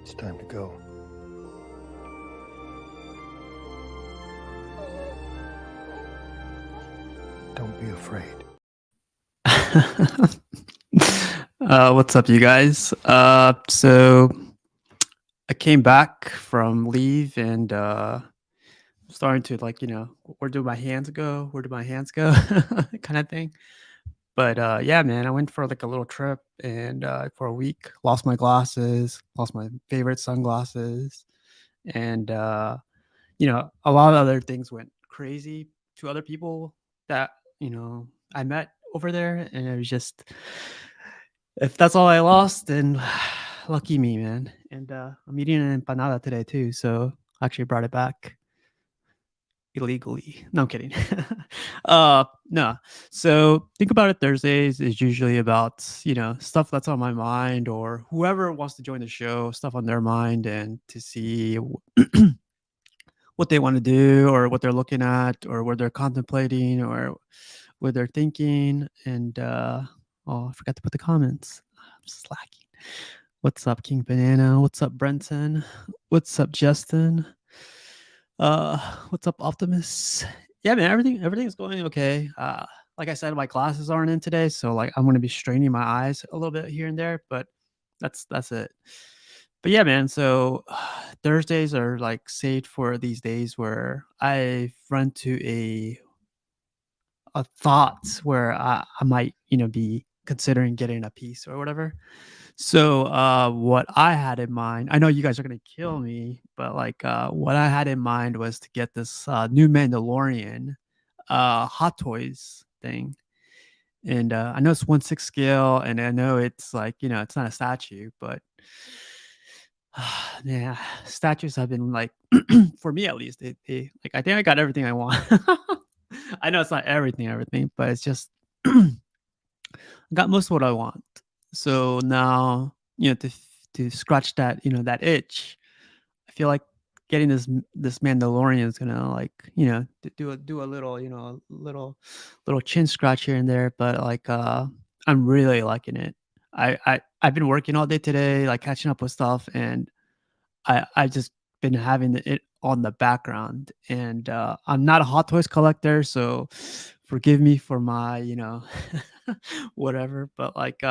It's time to go. Don't be afraid. What's up, you guys? So I came back from leave and starting to where do my hands go? Where do my hands go? kind of thing. But yeah, man, I went for like a little trip and for a week, lost my glasses, lost my favorite sunglasses, and a lot of other things went crazy to other people that I met over there, and it was just if that's all I lost, then lucky me, man. And I'm eating an empanada today too, so I actually brought it back illegally. No, I'm kidding. No. So think about it. Thursdays is usually about stuff that's on my mind, or whoever wants to join the show, stuff on their mind, and to see what they want to do, or what they're looking at, or what they're contemplating, or what they're thinking. And oh, I forgot to put the comments. I'm slacking. What's up, King Banana? What's up, Brenton? What's up, Justin? What's up, Optimus? Yeah, man, everything's going okay. Like I said, my glasses aren't in today, so like I'm gonna be straining my eyes a little bit here and there, but that's it. But yeah, man. So Thursdays are like saved for these days where I run to a thought where I might be considering getting a piece or whatever. So, what I had in mind, I know you guys are gonna kill me, but like, what I had in mind was to get this new Mandalorian Hot Toys thing, and I know it's 1/6 scale, and I know it's like it's not a statue, but yeah, statues have been like, for me at least, they like I think I got everything I want. I know it's not everything, but it's just I got most of what I want. So now, to scratch that, that itch, I feel like getting this Mandalorian is gonna like, do a little, little chin scratch here and there, but like I'm really liking it. I've been working all day today, like catching up with stuff, and I just been having it on the background, and I'm not a Hot Toys collector, so forgive me for my, whatever. But like,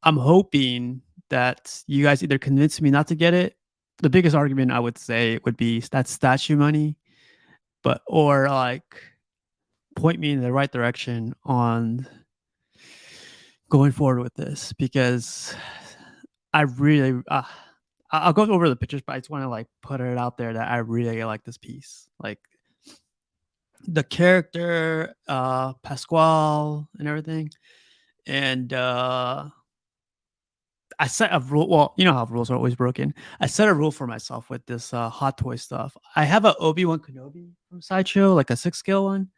I'm hoping that you guys either convince me not to get it. The biggest argument I would say would be that statue money, but or like point me in the right direction on going forward with this because I really I'll go over the pictures, but I just want to like put it out there that I really like this piece. Like the character, Pasquale and everything. And I set a rule. Well, you know how rules are always broken. I set a rule for myself with this Hot Toy stuff. I have a Obi-Wan Kenobi from Sideshow, like a 6 scale one,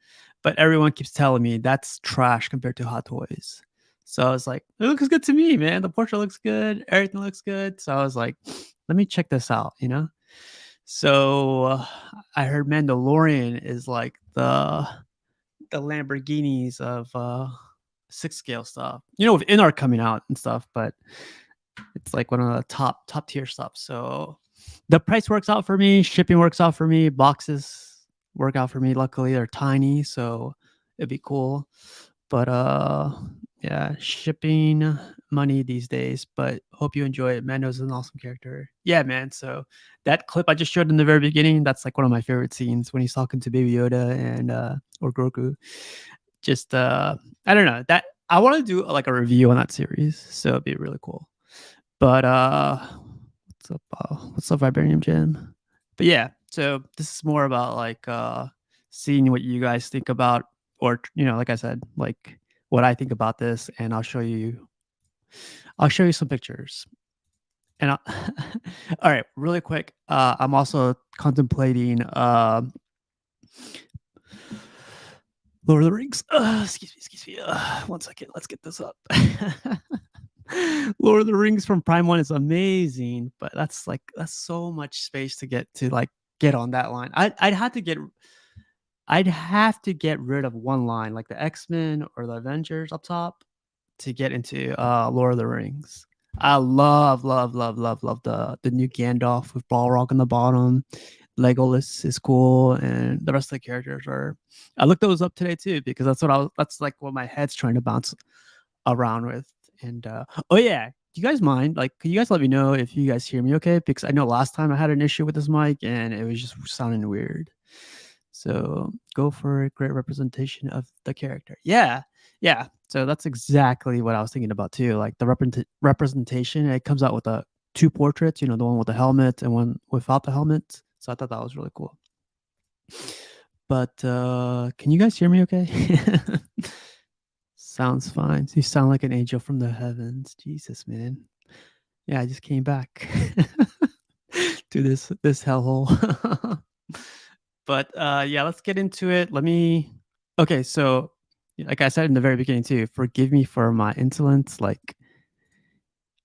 but everyone keeps telling me that's trash compared to Hot Toys. So I was like, it looks good to me, man. The portrait looks good. Everything looks good. So I was like, let me check this out. So I heard Mandalorian is like the Lamborghinis of 6 scale stuff. With Inart coming out and stuff, but it's like one of the top tier stuff. So the price works out for me, shipping works out for me, boxes work out for me. Luckily, they're tiny, so it'd be cool. But yeah, shipping money these days. But hope you enjoy it. Mando's an awesome character. Yeah, man. So that clip I just showed in the very beginning, that's like one of my favorite scenes when he's talking to Baby Yoda and or Grogu. Just I don't know that I want to do like a review on that series, so it'd be really cool. But what's up, Vibranium Gym? But yeah, so this is more about like seeing what you guys think about, or like I said, like what I think about this, and I'll show you some pictures. And all right, really quick, I'm also contemplating Lord of the Rings. Excuse me. 1 second. Let's get this up. Lord of the Rings from Prime One is amazing, but that's so much space to get on that line. I'd have to get rid of one line, like the X-Men or the Avengers up top, to get into Lord of the Rings. I love the new Gandalf with Balrog on the bottom. Legolas is cool, and the rest of the characters are. I looked those up today too because that's what I was. That's like what my head's trying to bounce around with. And oh yeah, do you guys mind? Like, can you guys let me know if you guys hear me okay? Because I know last time I had an issue with this mic and it was just sounding weird. So go for a great representation of the character. Yeah, yeah. So that's exactly what I was thinking about too. Like the representation, it comes out with two portraits. You know, the one with the helmet and one without the helmet. So I thought that was really cool. But can you guys hear me okay? Sounds fine. You sound like an angel from the heavens. Jesus, man. Yeah, I just came back to this hellhole. But yeah, let's get into it. Okay, so like I said in the very beginning too, forgive me for my insolence. Like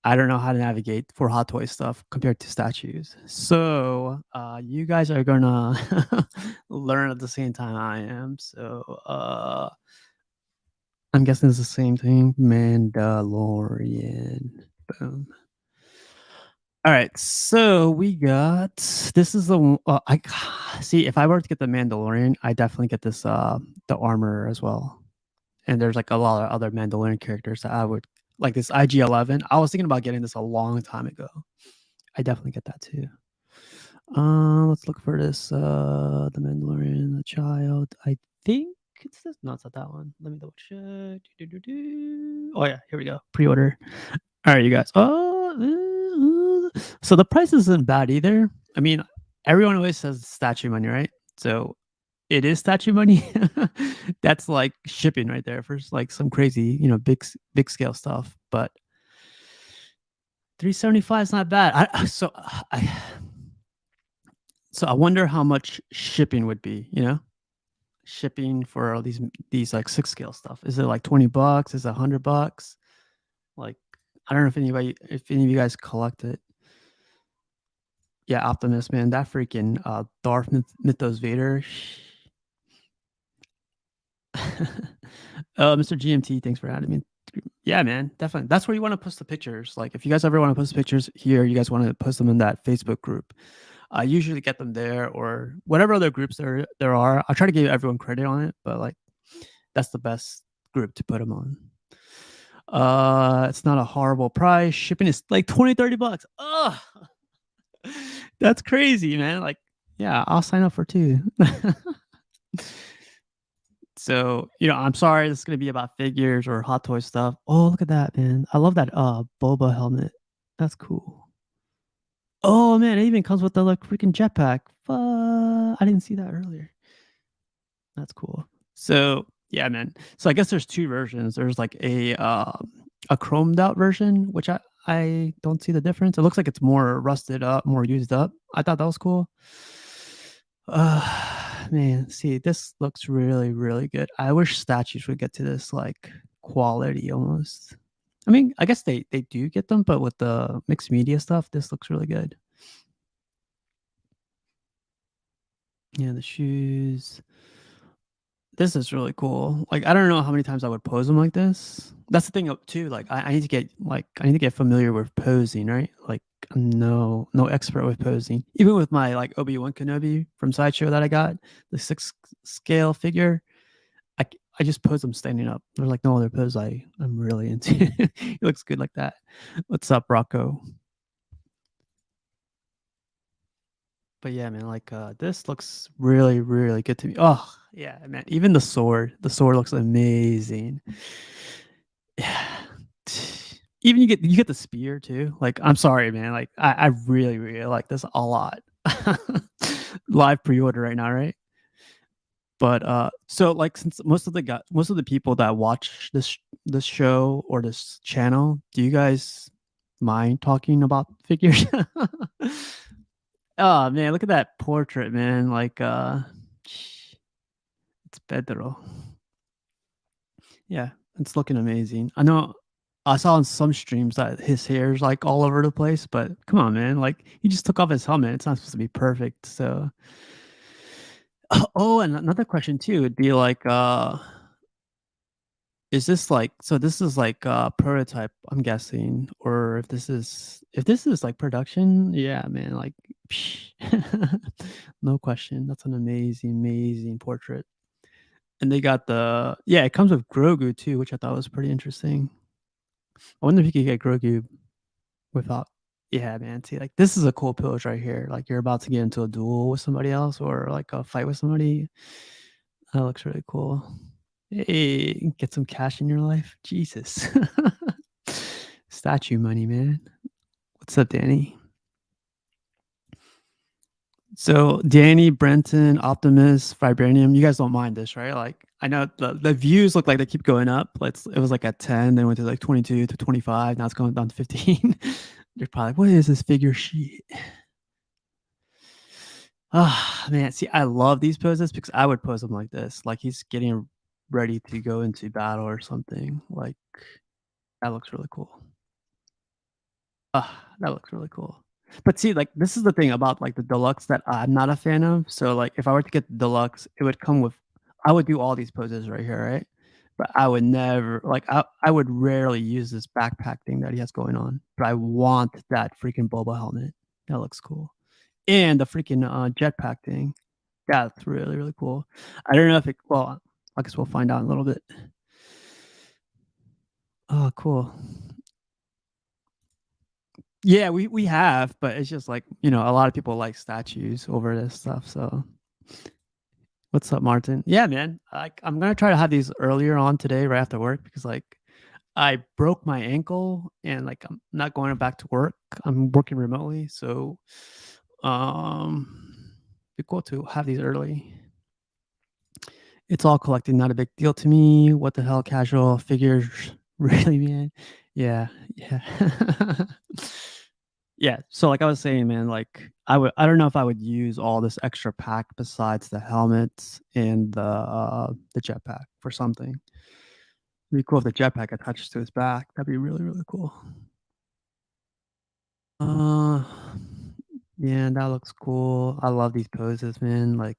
I don't know how to navigate for Hot Toy stuff compared to statues. So you guys are gonna learn at the same time I am. So I'm guessing it's the same thing. Mandalorian. Boom. All right, so we got this is the I see if I were to get the Mandalorian, I definitely get this the armor as well. And there's like a lot of other Mandalorian characters that I would like this IG-11. I was thinking about getting this a long time ago. I definitely get that too. Let's look for this the Mandalorian, the child. I think it's this. No, it's not that one. Let me double check. Oh yeah, here we go. Pre-order. All right, you guys. So the price isn't bad either. I mean, everyone always says statue money, right? So it is statue money. That's like shipping right there for like some crazy, big scale stuff. But 375 is not bad. So I wonder how much shipping would be. Shipping for all these like 6 scale stuff. Is it like $20? Is it $100? Like I don't know if any of you guys collect it. Yeah, Optimus, man, that freaking Darth Mythos Vader. Mr. GMT, thanks for adding me. Yeah, man, definitely. That's where you want to post the pictures. Like, if you guys ever want to post pictures here, you guys want to post them in that Facebook group. I usually get them there or whatever other groups there are. I try to give everyone credit on it, but like, that's the best group to put them on. It's not a horrible price. Shipping is like $20-$30. Oh, that's crazy, man. Like, yeah, I'll sign up for 2. So, I'm sorry this is gonna be about figures or Hot Toy stuff. Oh, look at that, man. I love that Boba helmet. That's cool. Oh man, it even comes with the like freaking jetpack. I didn't see that earlier. That's cool. So yeah, man. So I guess there's 2 versions. There's like a chromed out version, which I don't see the difference. It looks like it's more rusted up, more used up. I thought that was cool. Man, see, this looks really, really good. I wish statues would get to this like quality almost. I mean, I guess they do get them, but with the mixed media stuff, this looks really good. Yeah, the shoes. This is really cool. Like, I don't know how many times I would pose them like this. That's the thing too. Like, I need to get familiar with posing, right? Like, I'm no expert with posing. Even with my like Obi-Wan Kenobi from Sideshow that I got, the 6 scale figure, I just pose them standing up. There's like no other pose I'm really into. It looks good like that. What's up, Rocco? But yeah, man, like this looks really, really good to me. Oh yeah, man. Even the sword looks amazing. Yeah. Even you get the spear too. Like, I'm sorry, man. Like, I really, really like this a lot. Live pre-order right now, right? But so like since most of the people that watch this show or this channel, do you guys mind talking about figures? Oh man, look at that portrait, man. Like it's Pedro. Yeah, it's looking amazing. I know I saw on some streams that his hair's like all over the place, but come on, man. Like he just took off his helmet. It's not supposed to be perfect. So oh, and another question too would be like Is this like so this is like a prototype, I'm guessing, or if this is like production, yeah, man, like no question. That's an amazing, amazing portrait. And they got the yeah, it comes with Grogu too, which I thought was pretty interesting. I wonder if you could get Grogu without yeah, man. See, like this is a cool pose right here. Like you're about to get into a duel with somebody else or like a fight with somebody. That looks really cool. Hey, get some cash in your life. Jesus. Statue money, man. What's up, Danny? So Danny, Brenton, Optimus, Vibranium, you guys don't mind this, right? Like I know the views look like they keep going up. It was like at 10, then went to like 22 to 25. Now it's going down to 15. You're probably like, what is this figure sheet? Ah, man. See, I love these poses because I would pose them like this. Like he's getting ready to go into battle or something. Like that looks really cool. Ah, that looks really cool. But see, like this is the thing about like the deluxe that I'm not a fan of. So like if I were to get the deluxe, it would come with I would do all these poses right here, right? But I would never like I would rarely use this backpack thing that he has going on. But I want that freaking Boba helmet. That looks cool. And the freaking jetpack thing. That's really, really cool. I don't know if it well, I guess we'll find out in a little bit. Oh, cool. Yeah, we have, but it's just like, you know, a lot of people like statues over this stuff. So what's up, Martin? Yeah, man. I'm gonna try to have these earlier on today, right after work, because like I broke my ankle and like I'm not going back to work. I'm working remotely, so be cool to have these early. It's all collecting, not a big deal to me. What the hell, casual figures, really, man? Yeah, yeah. Yeah, so like I was saying, man, like I don't know if I would use all this extra pack besides the helmet and the jetpack for something. It'd be cool if the jetpack attached to his back. That'd be really, really cool. Uh yeah, that looks cool. I love these poses, man. Like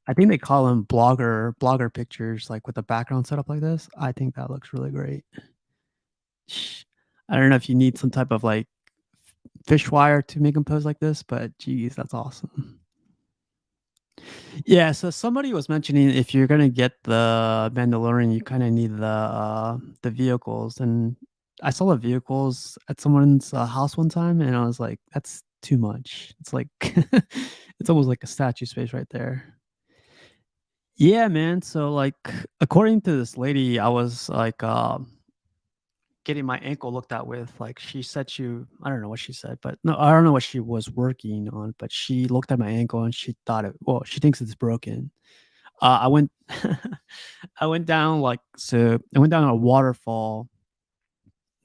I think they call them blogger pictures, like with the background set up like this. I think that looks really great. I don't know if you need some type of like fish wire to make them pose like this, but geez, that's awesome. Yeah, so somebody was mentioning if you're gonna get the Mandalorian, you kind of need the vehicles, and I saw the vehicles at someone's house one time, and I was like, that's too much. It's like it's almost like a statue space right there. Yeah, man. So like, according to this lady, I was like, getting my ankle looked at with. Like she said I don't know what she said, but no, I don't know what she was working on, but she looked at my ankle and she thought she thinks it's broken. I went I went down like so I went down a waterfall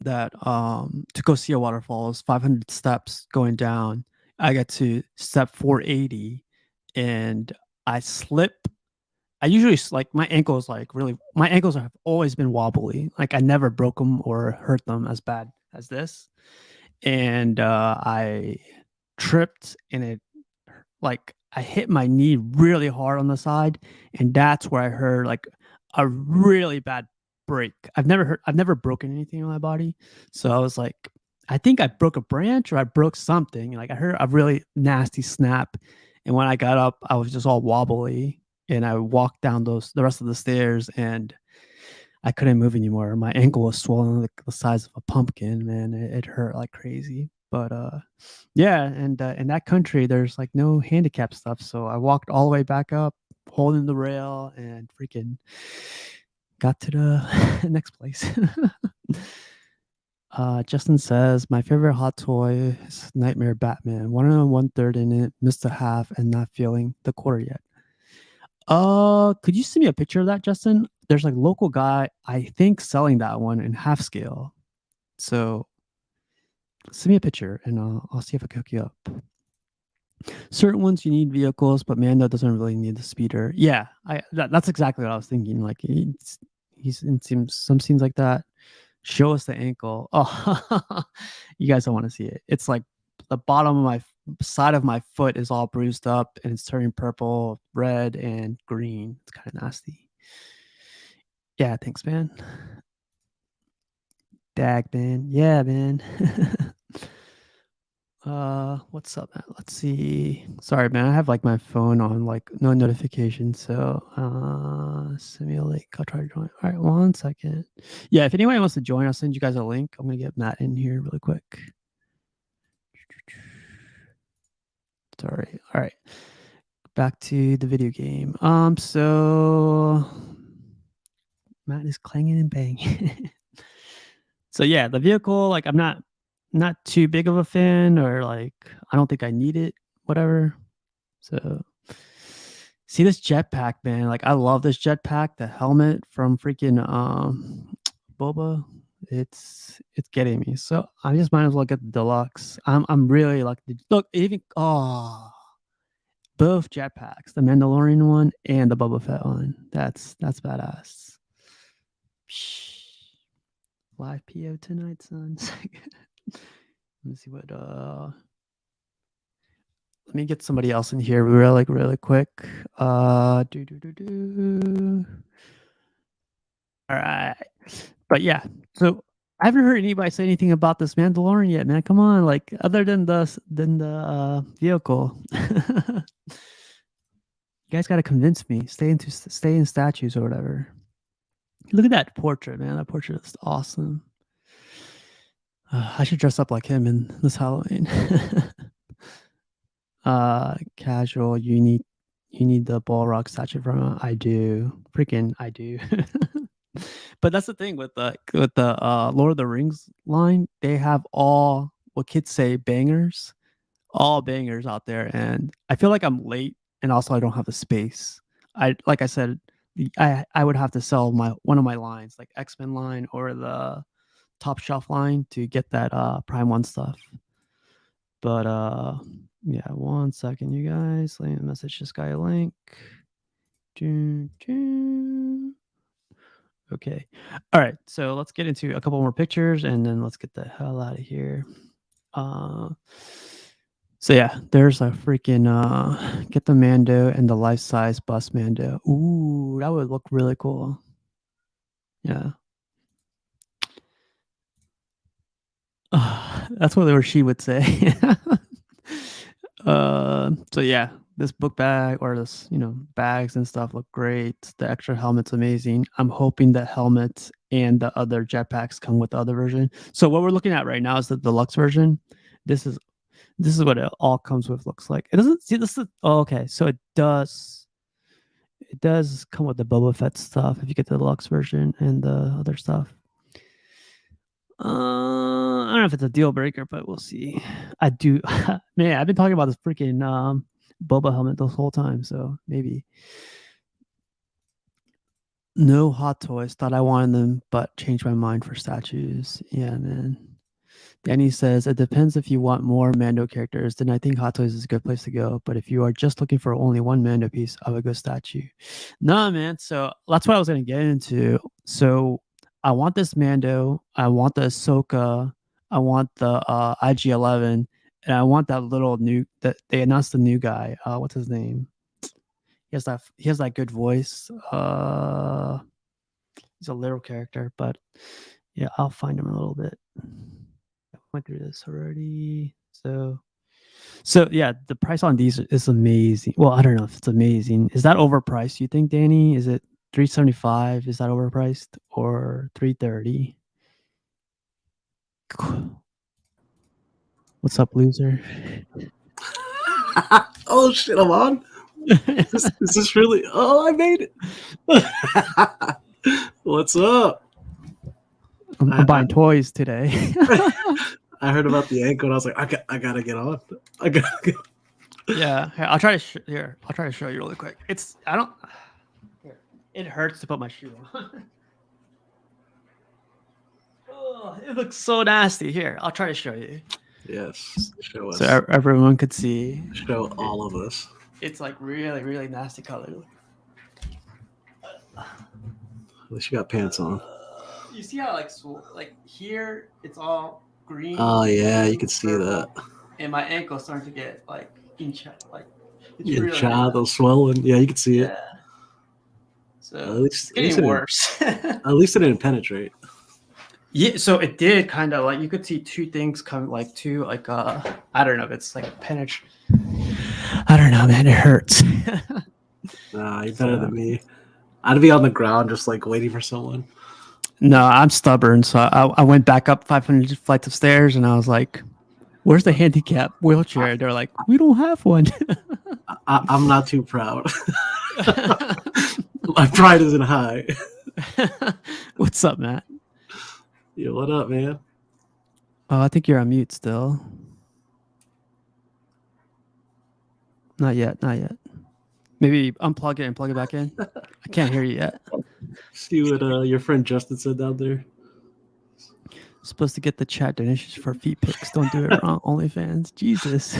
that to go see a waterfall is 500 steps going down. I got to step 480 and I slip. I usually like my ankles like really my ankles have always been wobbly. Like I never broke them or hurt them as bad as this. And I tripped and it like I hit my knee really hard on the side, and that's where I heard like a really bad break. I've never broken anything on my body, so I was like, I think I broke a branch or I broke something. Like I heard a really nasty snap, and when I got up, I was just all wobbly, and I walked down the rest of the stairs, and I couldn't move anymore. My ankle was swollen like the size of a pumpkin, man. It hurt like crazy. But yeah, and in that country, there's like no handicap stuff. So I walked all the way back up, holding the rail, and freaking got to the next place. Justin says my favorite hot toy is Nightmare Batman. One third in it, missed a half, and not feeling the quarter yet. Could you send me a picture of that, Justin? There's like local guy, I think, selling that one in half scale. So send me a picture and I'll see if I can hook you up. Certain ones you need vehicles, but Mando doesn't really need the speeder. Yeah, that's exactly what I was thinking. Like he's in some scenes like that. Show us the ankle. Oh, you guys don't want to see it. It's like the bottom of my side of my foot is all bruised up and it's turning purple, red, and green. It's kind of nasty. Yeah, thanks, man. Dag, man. Yeah, man. What's up, man? Let's see. Sorry, man. I have like my phone on like no notifications. So, simulate. I'll try to join. All right, 1 second. Yeah, if anyone wants to join, I'll send you guys a link. I'm gonna get Matt in here really quick. Sorry. All right. Back to the video game. So Matt is clanging and banging. So yeah, the vehicle, like I'm not too big of a fan, or like I don't think I need it, whatever. So see this jetpack, man. Like I love this jetpack, the helmet from freaking Boba. It's getting me. So I just might as well get the deluxe. I'm really like look, even both jetpacks, the Mandalorian one and the Boba Fett one. That's badass. Live PO tonight, son. Let me see what let me get somebody else in here really quick. All right. But yeah, so I haven't heard anybody say anything about this Mandalorian yet, man. Come on, like other than the vehicle. You guys got to convince me. Stay in statues or whatever. Look at that portrait, man. That portrait is awesome. I should dress up like him in this Halloween. Casual. You need the Balrog statue from. I do. Freaking, I do. But that's the thing with the Lord of the Rings line. They have all what kids say bangers, all bangers out there, and I feel like I'm late, and also I don't have the space. Like I said, I would have to sell one of my lines, like X-Men line or the top shelf line, to get that Prime One stuff. But yeah, 1 second, you guys. Let me message this guy a link. Okay. All right. So let's get into a couple more pictures and then let's get the hell out of here. So yeah, there's a freaking get the Mando and the life-size bust Mando. Ooh, that would look really cool. Yeah. That's what she would say. So yeah, this book bag or this, bags and stuff look great. The extra helmet's amazing. I'm hoping the helmets and the other jetpacks come with the other version. So what we're looking at right now is the deluxe version. This is what it all comes with. Looks like it doesn't see this. Okay, so it does come with the Boba Fett stuff if you get the deluxe version and the other stuff. I don't know if it's a deal breaker, but we'll see. I do. Man, I've been talking about this freaking Boba helmet this whole time, so maybe. No hot toys. Thought I wanted them, but changed my mind for statues. Yeah, man. Danny says, it depends if you want more Mando characters, then I think Hot Toys is a good place to go. But if you are just looking for only one Mando piece, I would go statue. Nah, man. So that's what I was going to get into. So I want this Mando. I want the Ahsoka. I want the IG-11. And I want that little new, that they announced the new guy. What's his name? He has that good voice. He's a little character, but yeah, I'll find him in a little bit. Went through this already. So yeah, the price on these is amazing. Well, I don't know if it's amazing. Is that overpriced, you think, Danny? Is it $375? Is that overpriced, or $330? What's up, loser? Oh shit, I'm on. Is this really? Oh, I made it. What's up? I'm buying toys today. I heard about the ankle and I was like, I gotta get on. I gotta get. Yeah, I'll try to I'll try to show you really quick. It hurts to put my shoe on. Oh, it looks so nasty. Here, I'll try to show you. Yes, show us. So everyone could see. Show all of us. It's like really, really nasty color. At least you got pants on. You see how like here it's all green. Oh yeah, you can see that. And my ankle's starting to get like it's those swelling. Yeah, you can see it. So it's getting worse. At least it didn't penetrate. Yeah, so it did kind of like you could see two things come like two like I don't know if it's like penetrate. I don't know, man. It hurts. Nah, you're better than me. I'd be on the ground just like waiting for someone. No, I'm stubborn, so I went back up 500 flights of stairs, and I was like, "Where's the handicap wheelchair?" They're like, "We don't have one." I'm not too proud. My pride isn't high. What's up, Matt? Yo, what up, man? Oh, I think you're on mute still. Not yet. Not yet. Maybe unplug it and plug it back in. I can't hear you yet. See what your friend Justin said down there. Supposed to get the chat donations for feet pics. Don't do it wrong. OnlyFans. Jesus.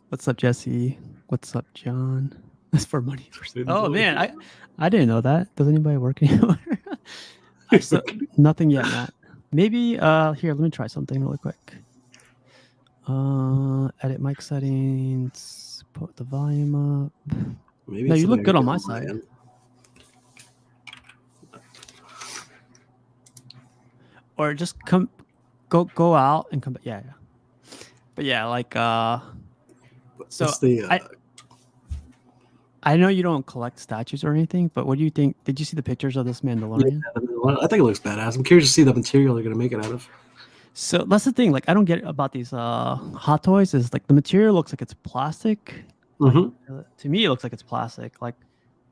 What's up, Jesse? What's up, John? That's for money. Oh man, I didn't know that. Does anybody work anymore? Nothing yet, Matt. Maybe here. Let me try something really quick. Edit mic settings. Put the volume up. Maybe no, you look good on my side. End. Or just go out and come back. Yeah. But yeah, like so I know you don't collect statues or anything, but what do you think? Did you see the pictures of this Mandalorian? Yeah, I think it looks badass. I'm curious to see the material they're gonna make it out of. So that's the thing. Like, I don't get about these hot toys. Is like the material looks like it's plastic. Mm-hmm. To me, it looks like it's plastic. Like,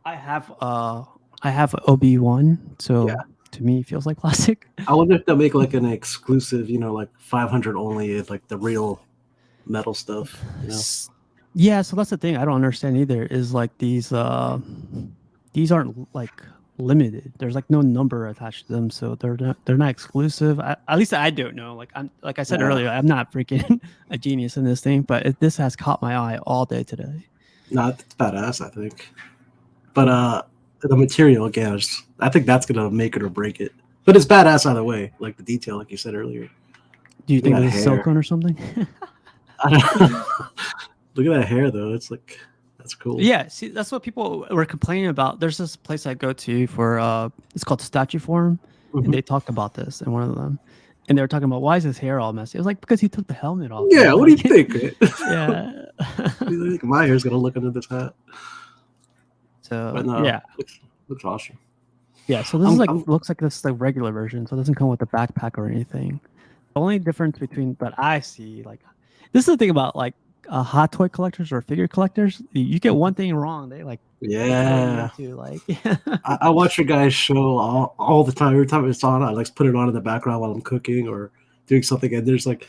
I have OB1, so yeah. To me, it feels like plastic. I wonder if they'll make like an exclusive, like 500 only, like the real metal stuff. Yeah, so that's the thing I don't understand either. Is like these aren't like limited. There's like no number attached to them, so they're not exclusive. At least I don't know. Like I said earlier, I'm not freaking a genius in this thing, but this has caught my eye all day today. No, it's badass, I think. But the material again, I think that's gonna make it or break it. But it's badass either way. Like the detail, like you said earlier. Do you think it's silicone or something? I don't know. Look at that hair, though. It's like, that's cool. Yeah, see, that's what people were complaining about. There's this place I go to for, it's called Statue Forum, and they talked about this in one of them. And they were talking about, why is his hair all messy? It was like, because he took the helmet off. Yeah, what do you think? Yeah. You think my hair's going to look under this hat? So, no, yeah. Looks awesome. Yeah, so this looks like this is the regular version, so it doesn't come with a backpack or anything. The only difference between that I see, like, this is the thing about, like, hot toy collectors or figure collectors, you get one thing wrong, they like I watch your guys show all the time. Every time it's on, I like put it on in the background while I'm cooking or doing something, and there's like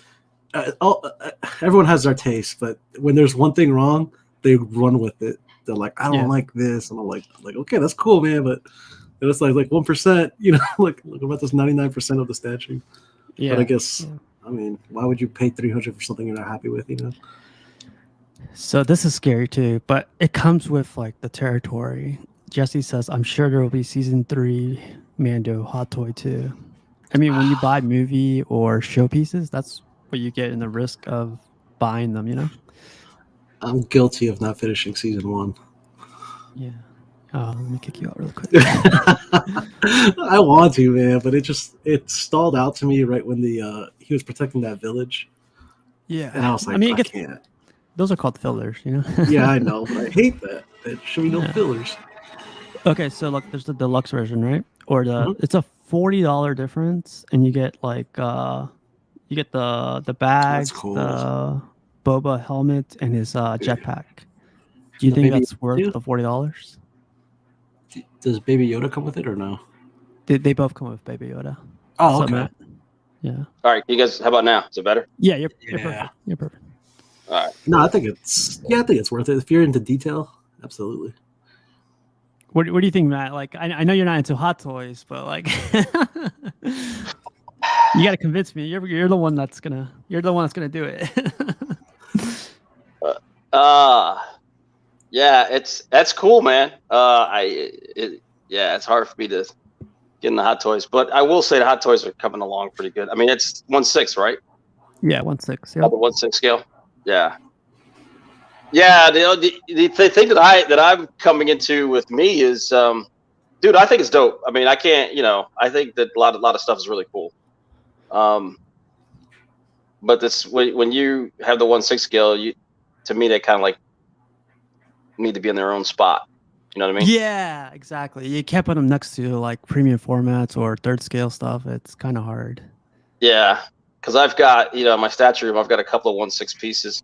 everyone has their taste, but when there's one thing wrong, they run with it. They're like, I don't like this, and I'm like okay, that's cool, man, but it's like 1%, like about this 99% of the statue. But I guess I mean, why would you pay $300 for something you're not happy with, So this is scary too, but it comes with like the territory. Jesse says, I'm sure there will be season 3 Mando hot toy too. I mean, when you buy movie or showpieces, that's what you get in the risk of buying them, I'm guilty of not finishing season 1. Yeah. Let me kick you out real quick. I want to, man, but it stalled out to me right when he was protecting that village. Yeah. And I was like, I can't. Those are called fillers, Yeah, I know, but I hate that. There should be no fillers. Okay, so look, there's the deluxe version, right? Or it's a $40 difference, and you get like you get the bags, cool. the Boba helmet, and his jetpack. Do you think that's worth the $40? Does Baby Yoda come with it or no? They both come with Baby Yoda. Oh, okay. Yeah. All right, you guys. How about now? Is it better? Yeah, you're perfect. You're perfect. All right. No, I think it's worth it. If you're into detail, absolutely. What do you think, Matt? Like, I know you're not into hot toys, but like, you got to convince me. You're the one that's gonna do it. Yeah, that's cool, man. It's hard for me to get in the hot toys, but I will say the hot toys are coming along pretty good. I mean, it's 1/6, right? Yeah, 1/6. Yeah. The 1/6 scale. Yeah. Yeah. The thing that I'm coming into with me is Dude, I think it's dope. I mean, I can't, I think that a lot of stuff is really cool. But this when you have the 1/6 scale, to me they kind of like need to be in their own spot. You know what I mean? Yeah, exactly. You can't put them next to like premium formats or third scale stuff. It's kind of hard. Yeah, because I've got my statue room. I've got a couple of 1/6 pieces,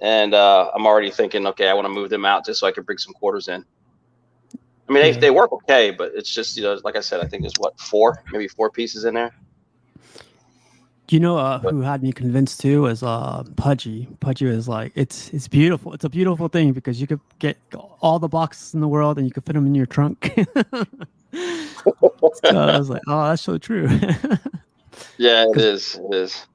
and I'm already thinking, okay, I want to move them out just so I can bring some quarters in. I mean, Yeah. they work okay, but it's just like I said, I think there's maybe four pieces in there. Do you know who had me convinced too was Pudgy. Pudgy was like, it's beautiful. It's a beautiful thing because you could get all the boxes in the world and you could fit them in your trunk. So I was like, oh, that's so true. Yeah, it is. It is.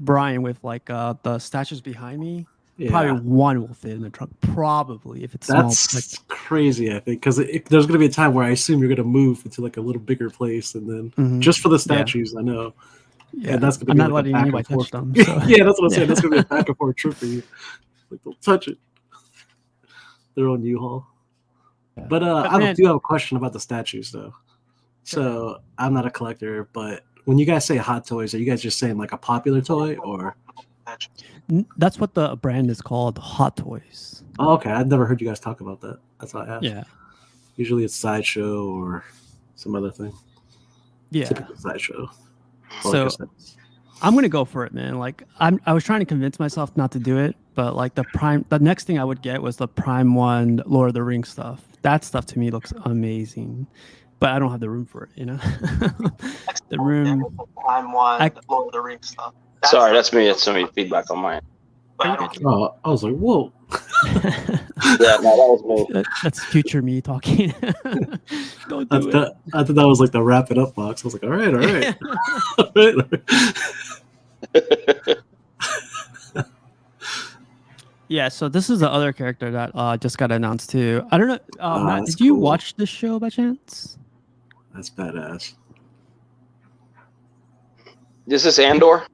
Brian with like the statues behind me, Yeah. probably one will fit in the trunk. Probably if it's That's small. crazy, I think, because there's going to be a time where I assume you're going to move into like a little bigger place, and then just for the statues, I know. Yeah, and that's going to I'm be not like letting anybody touch them. So. Yeah, that's what I'm saying. That's going to be a back and forth trip for you. Like, don't touch it. Their own U-Haul. Yeah. But I do have a question about the statues, though. So I'm not a collector, but when you guys say hot toys, are you guys just saying like a popular toy, or? That's what the brand is called, Hot Toys. Oh, okay. I've never heard you guys talk about that. That's why I asked. Yeah. Usually it's Sideshow or some other thing. Yeah. Typical Sideshow. So I'm gonna go for it, man. Like I was trying to convince myself not to do it, but like the next thing I would get was the Prime 1 Lord of the Rings stuff. That stuff to me looks amazing, but I don't have the room for it. The room. Prime 1 Lord of the Rings stuff. Sorry, that's me. It's some feedback on mine. Oh, I was like, whoa. Yeah, no, that was me. That's future me talking. Don't do it. I thought that was like the wrap it up box. I was like, all right. Yeah, so this is the other character that just got announced too. I don't know. Matt, did you watch this show by chance? That's badass. Is this Andor?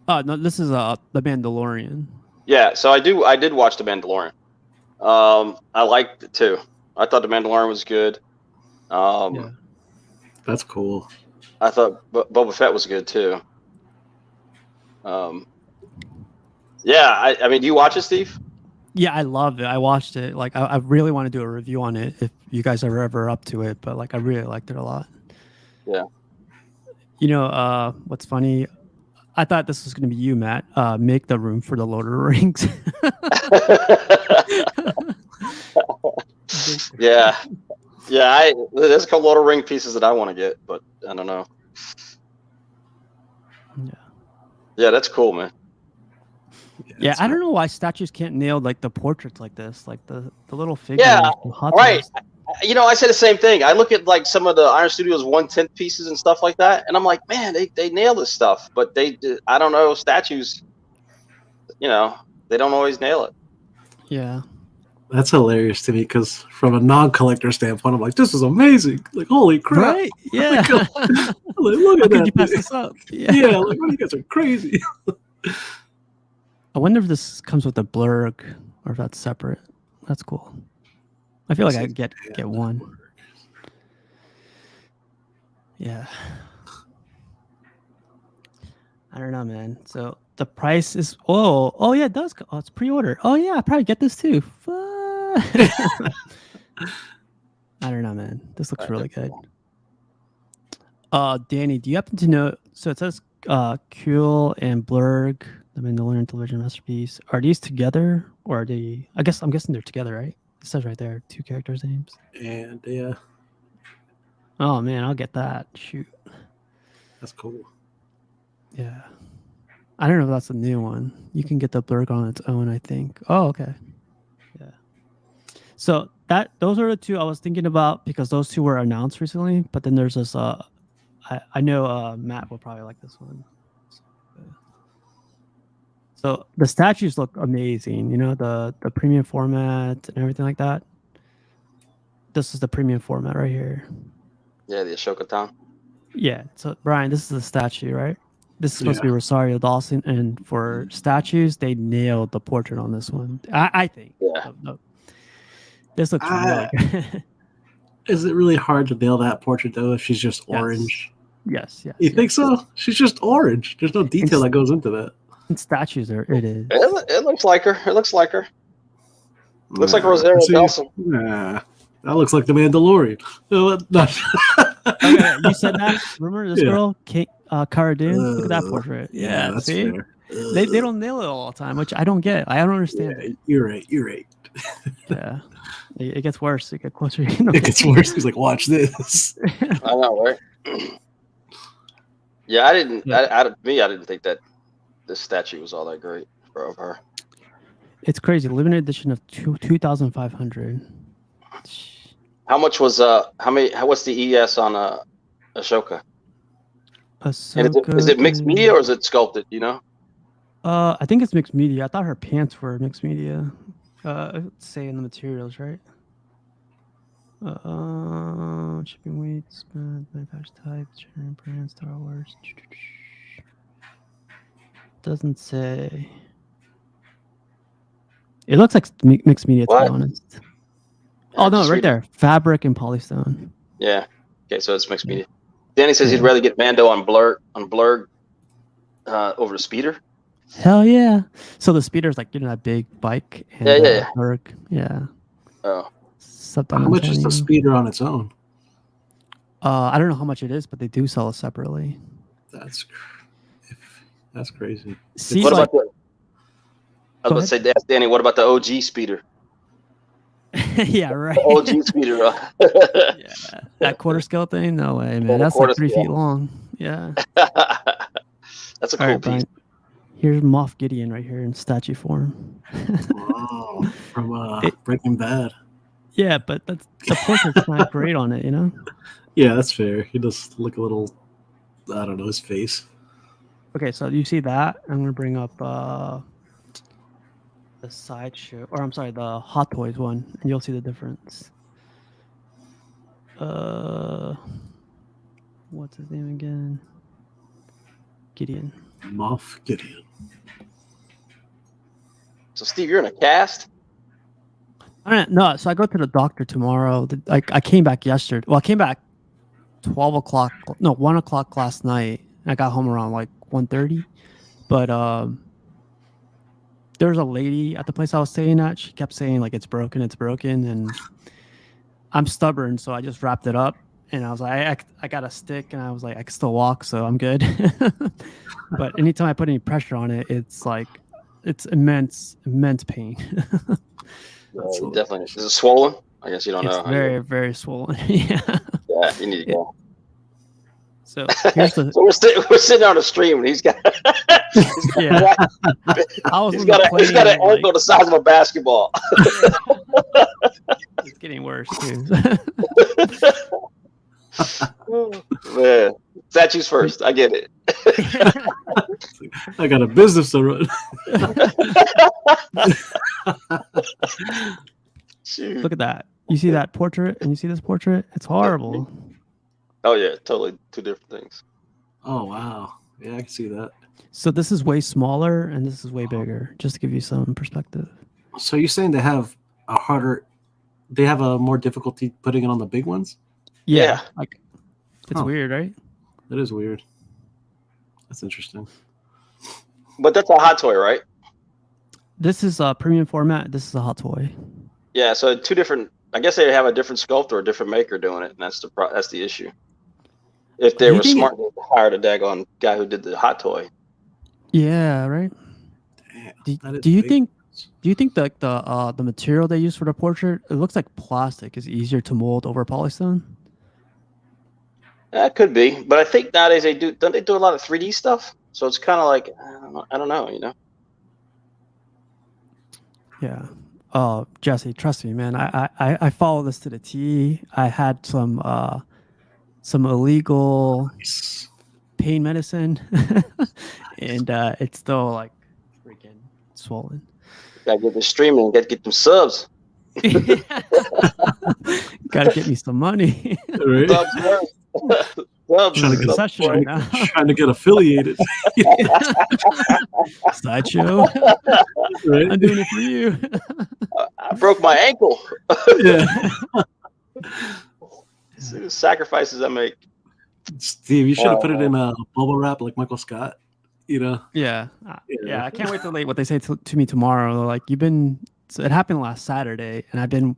No, this is the Mandalorian. Yeah, so I did watch The Mandalorian. I liked it too. I thought The Mandalorian was good. Yeah. That's cool. I thought Boba Fett was good too. Yeah, I mean, do you watch it, Steve? Yeah, I loved it. I watched it. Like, I really want to do a review on it if you guys are ever up to it. But like, I really liked it a lot. Yeah. What's funny? I thought this was going to be you, Matt. Make the room for the Lord of the Rings. Yeah. There's a couple Lord of the Ring pieces that I want to get, but I don't know. Yeah, that's cool, man. Yeah, I don't know why statues can't nail like the portraits like this, like the little figures. Yeah, right. I say the same thing. I look at like some of the Iron Studios 1/10 pieces and stuff like that, and I'm like, man, they nail this stuff, but I don't know, statues, they don't always nail it. Yeah. That's hilarious to me because from a non-collector standpoint, I'm like, this is amazing. Like, holy crap. Right? Yeah. Like, look at that. Could you pass this up? Yeah, like, you guys are crazy. I wonder if this comes with a blurg or if that's separate. That's cool. I feel like I get one. Yeah. I don't know, man. So the price is oh yeah, it does. Oh, it's pre-order. Oh yeah, I probably get this too. I don't know, man. This looks really good. Danny, do you happen to know? So it says Kuhl and Blurg, the Mandalorian television masterpiece. Are these together or are they? I'm guessing they're together, right? It says right there, 2 characters' names. And yeah. Oh man, I'll get that. Shoot. That's cool. Yeah. I don't know if that's a new one. You can get the Blurg on its own, I think. Oh, okay. Yeah. So those are the 2 I was thinking about because those 2 were announced recently. But then there's this. I know Matt will probably like this one. So the statues look amazing. The premium format and everything like that. This is the premium format right here. Yeah, the Ashoka Town. Yeah. So Brian, this is the statue, right? This is supposed to be Rosario Dawson, and for statues, they nailed the portrait on this one. I think. Yeah. This looks really good. Is it really hard to nail that portrait though if she's just orange? Yes. You think so? She's just orange. There's no detail that goes into that. And statues are. It is. It looks like her. It looks like her. Looks like Rosario Dawson. Nah, that looks like the Mandalorian. No, Okay, you said that. Remember this girl, Cara Dune? Look at that portrait. Yeah, that's see? fair. They don't nail it all the time, which I don't get. I don't understand. Yeah, you're right. Yeah, it gets worse. It gets closer. It gets worse. He's like, watch this. I know, right? Yeah, I didn't. I didn't think that this statue was all that great of her. It's crazy. Limited edition of 2,500. How much was what's the ES on Ashoka? And is it mixed media or is it sculpted? You know? I think it's mixed media. I thought her pants were mixed media. Let's say in the materials, right? Shipping weights, manufacturer type, German brand, Star Wars. Doesn't say. It looks like mixed media, to be honest. Oh no, right there, fabric and polystone. Yeah. Okay, so it's mixed media. Danny says he'd rather get Mando on blurred over the speeder. Hell yeah! So the speeder's like that big bike. And, yeah. Yeah. Oh. How much is the speeder on its own? I don't know how much it is, but they do sell it separately. That's crazy. See, what about the? I was about to say, ask Danny, what about the OG speeder? Yeah, right. OG speeder. Yeah, that quarter scale thing? No way, man. That's like 3 feet long. Yeah. That's a cool piece. Here's Moff Gideon right here in statue form. Oh, from Breaking Bad. Yeah, but the portrait's not great on it, you know? Yeah, that's fair. He does look a little, I don't know, his face. Okay, so you see that? I'm going to bring up the sideshow, or I'm sorry, the Hot Toys one, and you'll see the difference. What's his name again? Gideon. Moff Gideon. So, Steve, you're in a cast? No, so I go to the doctor tomorrow. I came back yesterday. Well, I came back 1 o'clock last night. I got home around like 1:30. But there was a lady at the place I was staying at. She kept saying like it's broken, and I'm stubborn, so I just wrapped it up. And I was like, I got a stick, and I was like, I can still walk, so I'm good. But anytime I put any pressure on it, it's like it's immense pain. Definitely. Is it swollen? I guess you don't know. It's very, very swollen. Yeah. Yeah, you need to go. So here's the. So we're sitting on a stream, and he's got. Yeah. He's got an ankle the size of a basketball. It's getting worse too. Man, statues first. I get it. I got a business to run. Look at that. You see that portrait and you see this portrait? It's horrible. Oh yeah, totally two different things. Oh wow. Yeah, I can see that. So this is way smaller and this is way bigger, just to give you some perspective. So you're saying they have a more difficulty putting it on the big ones? Yeah. Like it's weird, right? That is weird. That's interesting. But that's a hot toy, right? This is a premium format. This is a hot toy. Yeah, so two different. I guess they have a different sculpt or a different maker doing it, and that's the issue. If they were smart, they hired a daggone guy who did the hot toy. Yeah, right. Damn, do you think that the material they use for the portrait, it looks like plastic, is easier to mold over polystone? That could be, but I think nowadays don't they do a lot of 3D stuff? So it's kind of like I don't know, you know. Yeah. Jesse, trust me, man. I follow this to the T. I had some illegal pain medicine, and it's still like freaking swollen. Gotta get the streaming, gotta get them subs. Gotta get me some money. Right? Subs, trying to get affiliated. Sideshow. Right? I'm doing it for you. I broke my ankle. Yeah. See the sacrifices I make. Steve, you should have put it in a bubble wrap like Michael Scott. You know? Yeah. I can't wait to what they say to me tomorrow. They're like, so it happened last Saturday, and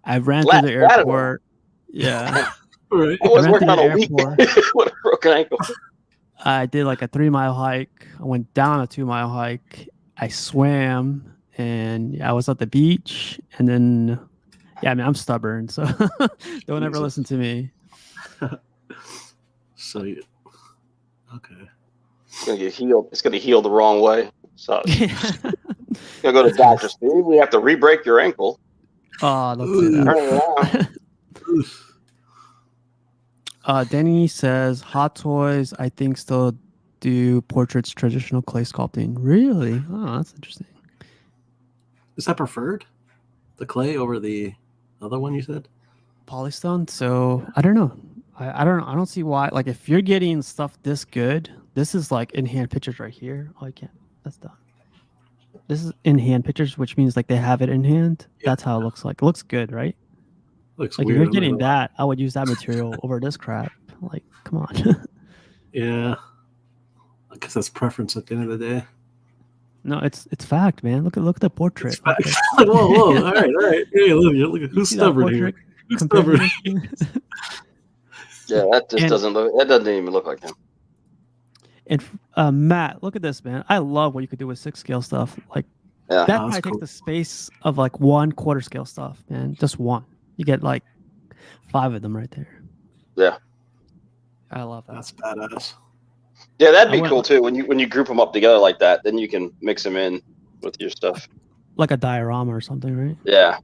I ran through the airport. Yeah. Right. I was working on a week with a broken ankle. I did like a 3-mile hike. I went down a 2-mile hike. I swam, and I was at the beach. And then, I'm stubborn, so don't ever listen to me. So, okay. It's gonna get healed. It's gonna heal the wrong way. So you're gonna go to the doctor. Steve, we have to re-break your ankle. Oh, don't say that. Turn it around. Danny says Hot Toys, I think, still do portraits traditional clay sculpting. Really? Oh, that's interesting. Is that preferred? The clay over the other one you said? Polystone. So I don't know. I don't see why. Like, if you're getting stuff this good, this is like in hand pictures right here. Oh, I can't. That's done. This is in hand pictures, which means like they have it in hand. Yeah. That's how it looks like. It looks good, right? Looks like weird. If you're getting that, I would use that material over this crap. Like, come on. Yeah. I guess that's preference at the end of the day. No, it's fact, man. Look at the portrait. Whoa. All right. Hey, look at who's stubborn here. Who's stubborn? Yeah, that just doesn't look. That doesn't even look like him. And Matt, look at this, man. I love what you could do with 6 scale stuff. Like that probably takes the space of like 1 1/4 scale stuff, man. Just one. You get like 5 of them right there. Yeah, I love that. That's badass. Yeah, that'd be cool too. When you group them up together like that, then you can mix them in with your stuff. Like a diorama or something, right? Yeah.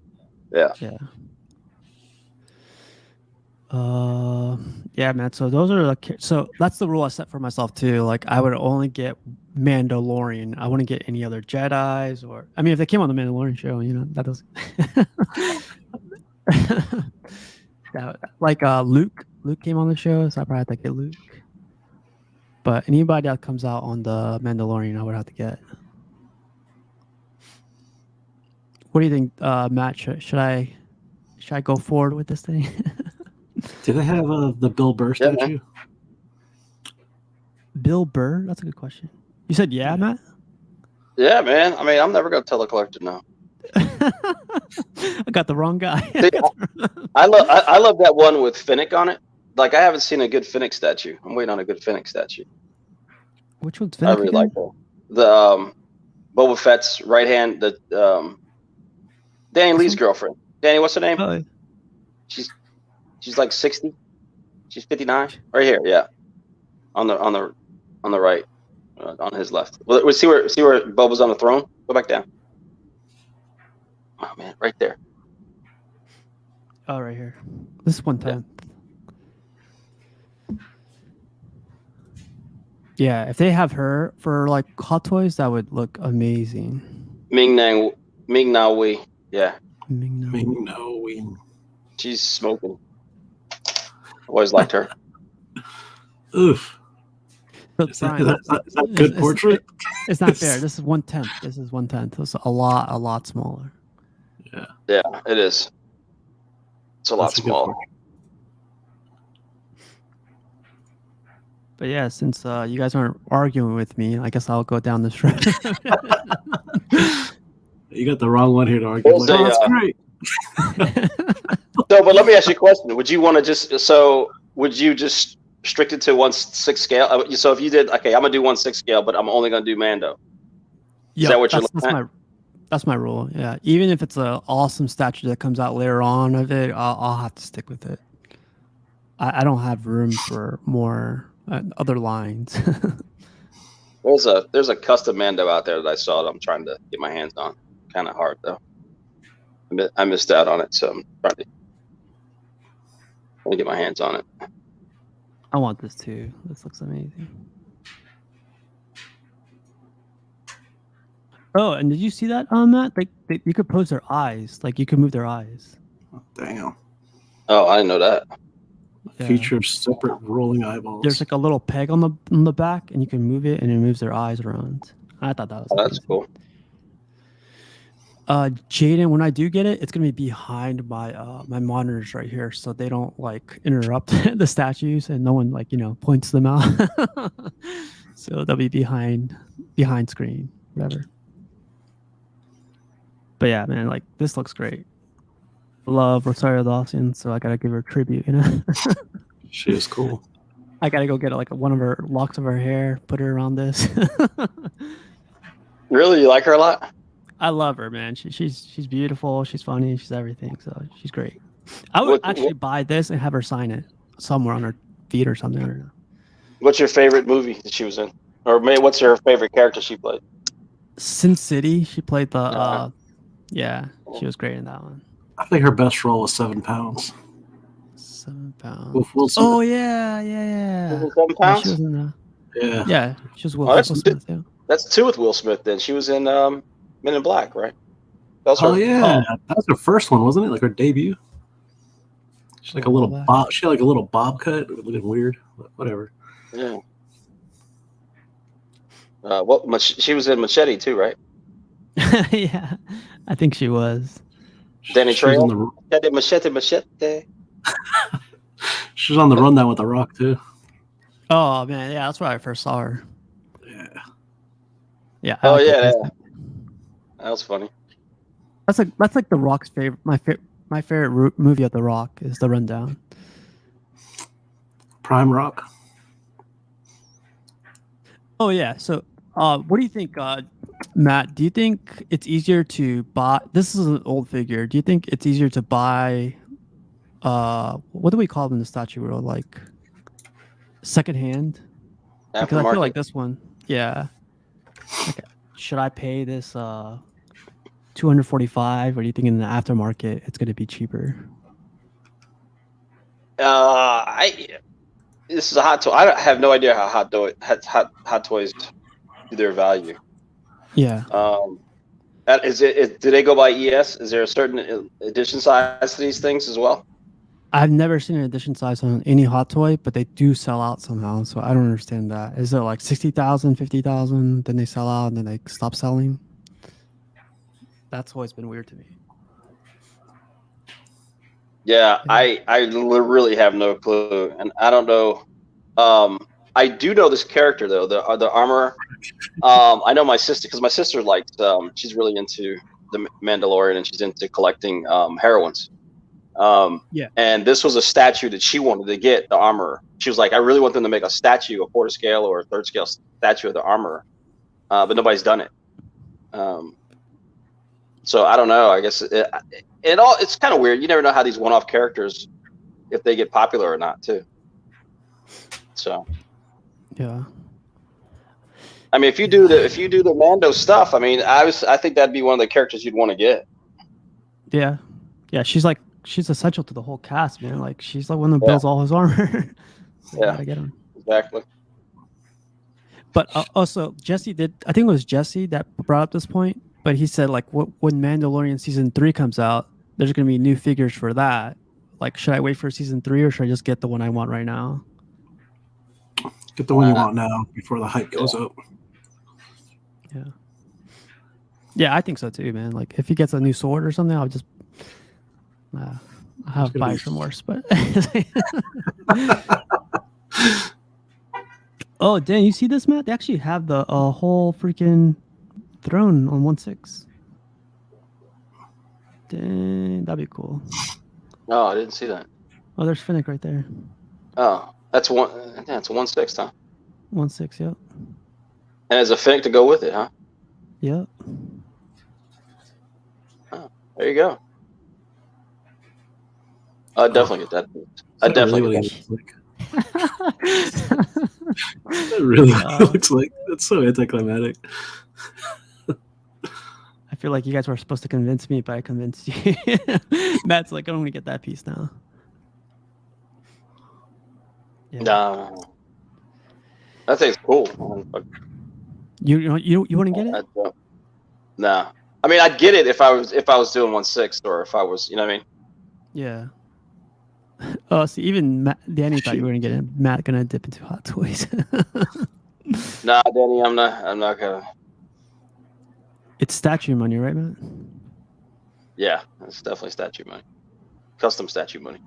Yeah, man. So those are so that's the rule I set for myself too. Like, I would only get Mandalorian. I wouldn't get any other Jedis or. I mean, if they came on the Mandalorian show, that doesn't. Like Luke came on the show, so I probably have to get Luke. But anybody that comes out on the Mandalorian, I would have to get. What do you think, Matt? Should I go forward with this thing? Do they have the Bill Burr statue? Bill Burr? That's a good question. You said Matt? Yeah, man. I mean, I'm never gonna tell a collector no. I got the wrong guy. I love that one with Finnick on it. Like, I haven't seen a good Finnick statue. I'm waiting on a good Finnick statue. Which one's Finnick? I really like that. The Boba Fett's right hand. The Danny Lee's girlfriend. Danny, what's her name? Oh. She's like 60. She's 59. Right here, yeah. On the right, on his left. Well, see where Boba's on the throne. Go back down. Oh man, right there. Oh, right here. This is 1/10. Yeah, if they have her for like Hot Toys, that would look amazing. Ming Na Wei. Yeah. Ming Na Wei. She's smoking. Always liked her. Oof. But is that a good portrait? It's not fair. This is 1/10. This is 1/10. It's a lot smaller. Yeah, it is. It's a lot smaller. But yeah, since you guys aren't arguing with me, I guess I'll go down this road. You got the wrong one here to argue. Like, that's great. No, but let me ask you a question. Would you want to would you just restrict it to 1/6 scale? So if you did, okay, I'm gonna do 1/6 scale, but I'm only gonna do Mando. Is that what you're looking at? That's my rule. Yeah, even if it's an awesome statue that comes out later on of it, I'll have to stick with it. I don't have room for more other lines. There's a custom Mando out there that I saw that I'm trying to get my hands on. Kind of hard though. I missed out on it, so I'm trying to get my hands on it. I want this too. This looks amazing. Oh, and did you see that, Matt? Like, you could pose their eyes. Like, you could move their eyes. Oh, damn. Oh, I didn't know that. Yeah. Features separate rolling eyeballs. There's like a little peg on the back, and you can move it, and it moves their eyes around. I thought that was that's cool. Jaden, when I do get it, it's gonna be behind my my monitors right here, so they don't like interrupt the statues and no one like points them out. So they'll be behind screen, whatever. But yeah, man, like this looks great. Love Rosario Dawson, so I gotta give her a tribute. She is cool. I gotta go get like one of her locks of her hair, put her around this. Really, you like her a lot? I love her, man. She's beautiful. She's funny. She's everything. So she's great. I would actually buy this and have her sign it somewhere on her feed or something. I don't know. What's your favorite movie that she was in, or maybe what's her favorite character she played? Sin City. She played the. Yeah, she was great in that one. I think her best role was 7 Pounds. 7 Pounds. With Will Smith. Oh yeah. 7 Yeah, Pounds. she was in Yeah. yeah, she was Will Oh, that's Smith. Yeah. That's 2 with Will Smith. Then she was in Men in Black, right? That was her. Oh yeah, that was her first one, wasn't it? Like her debut. She's like a little bob. She had like a little bob cut, looking weird. Whatever. Yeah. She was in Machete too, right? Yeah, I think she was. Danny She was on Trejo. the- Machete. She was on the rundown with The Rock too. Oh man, yeah, that's where I first saw her. Yeah. Yeah. Oh like yeah, that. that was funny. That's like The Rock's favorite. My favorite movie of The Rock is The Rundown. Prime Rock. Oh yeah. So, what do you think, Matt? Do you think it's easier to buy? This is an old figure. Do you think it's easier to buy? What do we call them in the statue world? Like secondhand? Because I feel like this one. Yeah. Okay. Should I pay this $245, or do you think in the aftermarket it's going to be cheaper? This is a hot toy. I have no idea how hot toys do their value. Yeah. Do they go by ES? Is there a certain edition size to these things as well? I've never seen an edition size on any hot toy, but they do sell out somehow. So I don't understand that. Is it like 60,000, 50,000, then they sell out and then they stop selling? That's always been weird to me. Yeah, I really have no clue, and I don't know. I do know this character though, the armor. I know my sister, because my sister likes. She's really into the Mandalorian, and she's into collecting heroines. Yeah. And this was a statue that she wanted to get, the armor. She was like, I really want them to make a statue, a 4th scale or a 3rd scale statue of the armor, but nobody's done it. So I don't know. I guess it's kind of weird. You never know how these one-off characters, if they get popular or not, too. So Yeah. I mean, if you do the Mando stuff, I mean, I think that'd be one of the characters you'd want to get. Yeah. Yeah. She's essential to the whole cast, man. Like she's like one that builds all his armor. So you gotta get him. Exactly. But also Jesse I think it was Jesse that brought up this point, but he said like when Mandalorian season 3 comes out, there's going to be new figures for that. Like, should I wait for season 3 or should I just get the one I want right now? Get the one you want now before the hype goes up. Yeah. Yeah, I think so too, man. Like if he gets a new sword or something, I'll just I'll have to buy some more. But oh, Dan, you see this, Matt? They actually have the whole freaking throne on 1/6. Dang, that'd be cool. Oh, I didn't see that. Oh, there's Finnick right there. Oh, that's one. Yeah, it's a 1/6, huh? 1/6, yep. And there's a Finnick to go with it, huh? Yep. Oh, there you go. I'd definitely get that. I'd definitely get that. That really looks like that's so anticlimactic. I feel like you guys were supposed to convince me, but I convinced you. Matt's like, I'm gonna get that piece now. Yeah. No, that thing's cool. You want to get it? No, I mean I'd get it if I was doing 1/6 or if I was, you know what I mean? Yeah. Oh, see, even Danny thought you were gonna get it. Matt gonna dip into Hot Toys. Nah, Danny, I'm not gonna. It's statue money, right, Matt? Yeah, it's definitely statue money. Custom statue money.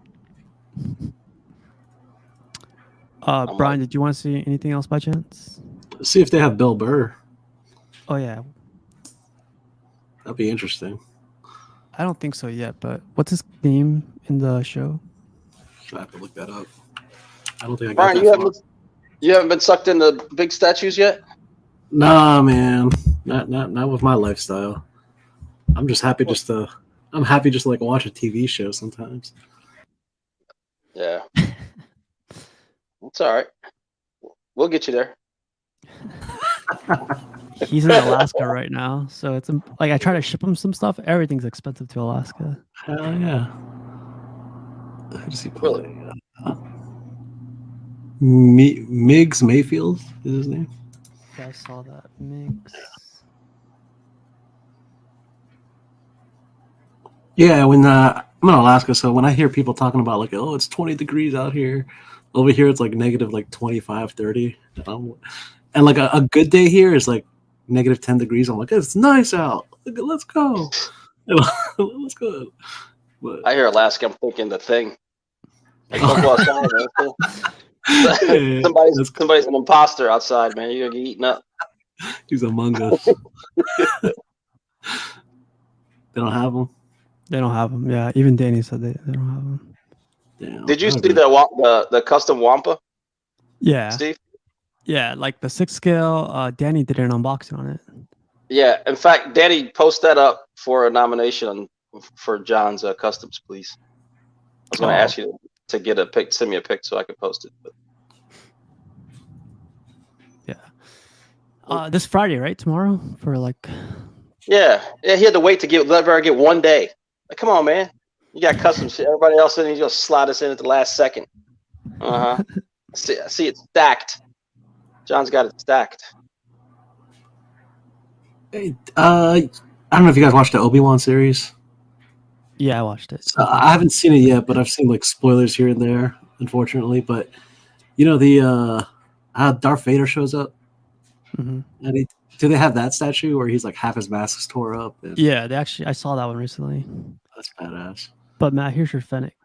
Brian, did you want to see anything else by chance? See if they have Bill Burr. Oh yeah, That'd be interesting. I don't think so yet. But what's his name in the show? I have to look that up. I don't think I got Brian, that far. you haven't been sucked into big statues yet? Nah, man, not with my lifestyle. I'm just happy I'm happy just to like watch a TV show sometimes. Yeah. It's all right. We'll get you there. He's in Alaska right now, so it's like I try to ship him some stuff. Everything's expensive to Alaska. Hell yeah. Who does he play? Miggs Mayfield is his name. Yeah, I saw that mix. Yeah, when I'm in Alaska, so when I hear people talking about like, oh, it's 20 degrees out here, over here it's like negative like 25, 30. And like a good day here is like negative 10 degrees. I'm like, it's nice out. Let's go. Let's go. But, I hear Alaska, I'm thinking the Thing. Like, don't go outside, man. Somebody's an imposter outside, man. You're gonna get eaten up. He's Among Us. They don't have them. They don't have them. Yeah, even Danny said they don't have them. Damn. Did you see the custom Wampa? Yeah, Steve? yeah, like the 6 scale. Danny did an unboxing on it. Yeah. In fact, Danny, post that up for a nomination for John's customs, please. I was going to ask you to get a pic, send me a pic so I could post it. But. Yeah. This Friday, right? Tomorrow for like. Yeah. He had to wait to let her get 1 day. Like, come on, man. You got customs. Everybody else in, you just slide us in at the last second. I see it stacked. John's got it stacked. Hey, I don't know if you guys watched the Obi-Wan series. Yeah, I watched it. I haven't seen it yet, but I've seen like spoilers here and there, unfortunately. But you know the Darth Vader shows up, and do they have that statue where he's like half his mask is tore up? Yeah, I saw that one recently. That's badass. But Matt, here's your Fennec.